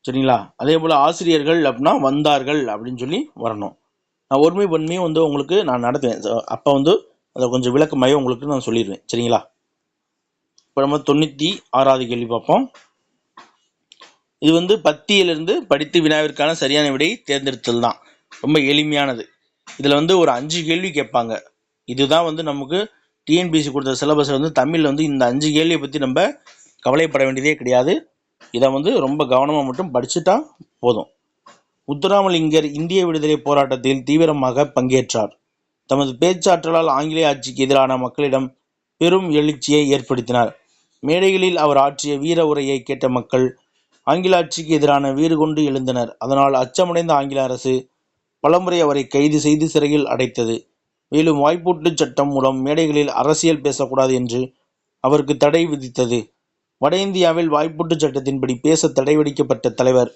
சரிங்களா? அதே போல ஆசிரியர்கள் அப்படின்னா வந்தார்கள் அப்படின்னு சொல்லி வரணும். நான் ஒருமை பன்மையும் வந்து உங்களுக்கு நான் நடத்துவேன். அப்போ வந்து அதை கொஞ்சம் விளக்கமாகவே உங்களுக்கு நான் சொல்லிடுவேன். சரிங்களா? இப்போ நம்ம 96வது கேள்வி பார்ப்போம். இது வந்து பத்தியிலிருந்து படித்து வினாவிற்கான சரியான விடை தேர்ந்தெடுத்தல் தான். ரொம்ப எளிமையானது. இதில் வந்து ஒரு 5 கேள்வி கேட்பாங்க. இதுதான் வந்து நமக்கு டிஎன்பிஎஸ்சி கொடுத்த சிலபஸ் வந்து தமிழில் வந்து இந்த 5 கேள்வியை பற்றி நம்ம கவலைப்பட வேண்டியதே கிடையாது. இதை வந்து ரொம்ப கவனமாக மட்டும் படிச்சுட்டா போதும். முத்துராமலிங்கர் இந்திய விடுதலை போராட்டத்தில் தீவிரமாக பங்கேற்றார். தமது பேச்சாற்றலால் ஆங்கிலேய ஆட்சிக்கு எதிரான மக்களிடம் பெரும் எழுச்சியை ஏற்படுத்தினார். மேடைகளில் அவர் ஆற்றிய வீர உரையை கேட்ட மக்கள் ஆங்கில ஆட்சிக்கு எதிரான வீறு கொண்டு எழுந்தனர். அதனால் அச்சமடைந்த ஆங்கில அரசு பலமுறை அவரை கைது செய்து சிறையில் அடைத்தது. மேலும் வாய்ப்பூட்டு சட்டம் மூலம் மேடைகளில் அரசியல் பேசக்கூடாது என்று அவருக்கு தடை விதித்தது. வட இந்தியாவில் வாய்ப்பூட்டு சட்டத்தின்படி பேச தடை விதிக்கப்பட்ட தலைவர்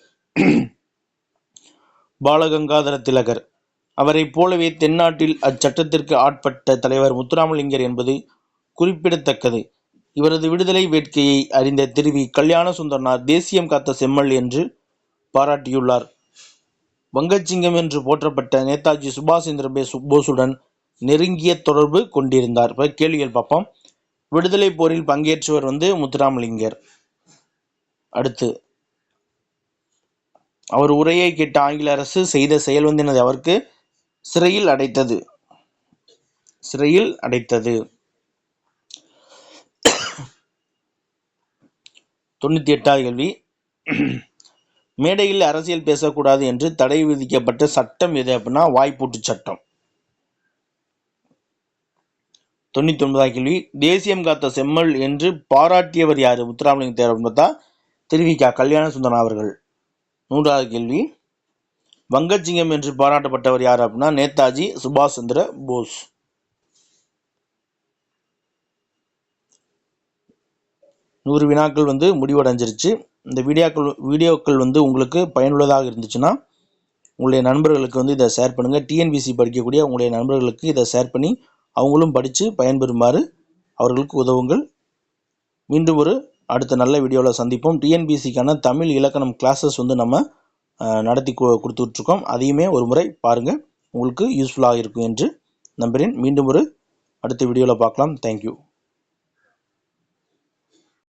பாலகங்காதர திலகர். அவரை போலவே தென்னாட்டில் அச்சட்டத்திற்கு ஆட்பட்ட தலைவர் முத்துராமலிங்கர் என்பது குறிப்பிடத்தக்கது. இவரது விடுதலை வேட்கையை அறிந்த திருவி கல்யாண சுந்தரனார் தேசியம் காத்த செம்மல் என்று பாராட்டியுள்ளார். வங்கச்சிங்கம் என்று போற்றப்பட்ட நேதாஜி சுபாஷ் சந்திர போஸுடன் நெருங்கிய தொடர்பு கொண்டிருந்தார். இப்போ கேள்விகள் பார்ப்போம். விடுதலை போரில் பங்கேற்றவர் வந்து முத்துராமலிங்கர். அடுத்து, அவர் உரையை கேட்ட ஆங்கில அரசு செய்த செயல் வந்து என்னது அவருக்கு சிறையில் அடைத்தது. 98வது கேள்வி. மேடையில் அரசியல் பேசக்கூடாது என்று தடை விதிக்கப்பட்ட சட்டம் எது அப்படின்னா வாய்ப்பூட்டு சட்டம். 99வது கேள்வி. தேசியம் காத்த செம்மல் என்று பாராட்டியவர் யாரு? முத்துராமலிங்க தேவர் பார்த்தா திருவிக்கா கல்யாண சுந்தரன் அவர்கள். 100வது கேள்வி. வங்கச்சிங்கம் என்று பாராட்டப்பட்டவர் யார் அப்படின்னா நேதாஜி சுபாஷ் சந்திர போஸ். 100 வினாக்கள் வந்து முடிவடைஞ்சிருச்சு. இந்த வீடியோக்கள் வந்து உங்களுக்கு பயனுள்ளதாக இருந்துச்சுன்னா உங்களுடைய நண்பர்களுக்கு வந்து இதை ஷேர் பண்ணுங்கள். டிஎன்பிசி படிக்கக்கூடிய உங்களுடைய நண்பர்களுக்கு இதை ஷேர் பண்ணி அவங்களும் படித்து பயன்பெறுமாறு அவர்களுக்கு உதவுங்கள். மீண்டும் ஒரு அடுத்த நல்ல வீடியோவில் சந்திப்போம். டிஎன்பிசிக்கான தமிழ் இலக்கணம் கிளாஸஸ் வந்து நம்ம நடத்தி கொடுத்துட்ருக்கோம். அதையுமே ஒரு முறை பாருங்கள், உங்களுக்கு யூஸ்ஃபுல்லாக இருக்கும் என்று நம்புகிறேன். மீண்டும் ஒரு அடுத்த வீடியோவில் பார்க்கலாம். தேங்க்யூ.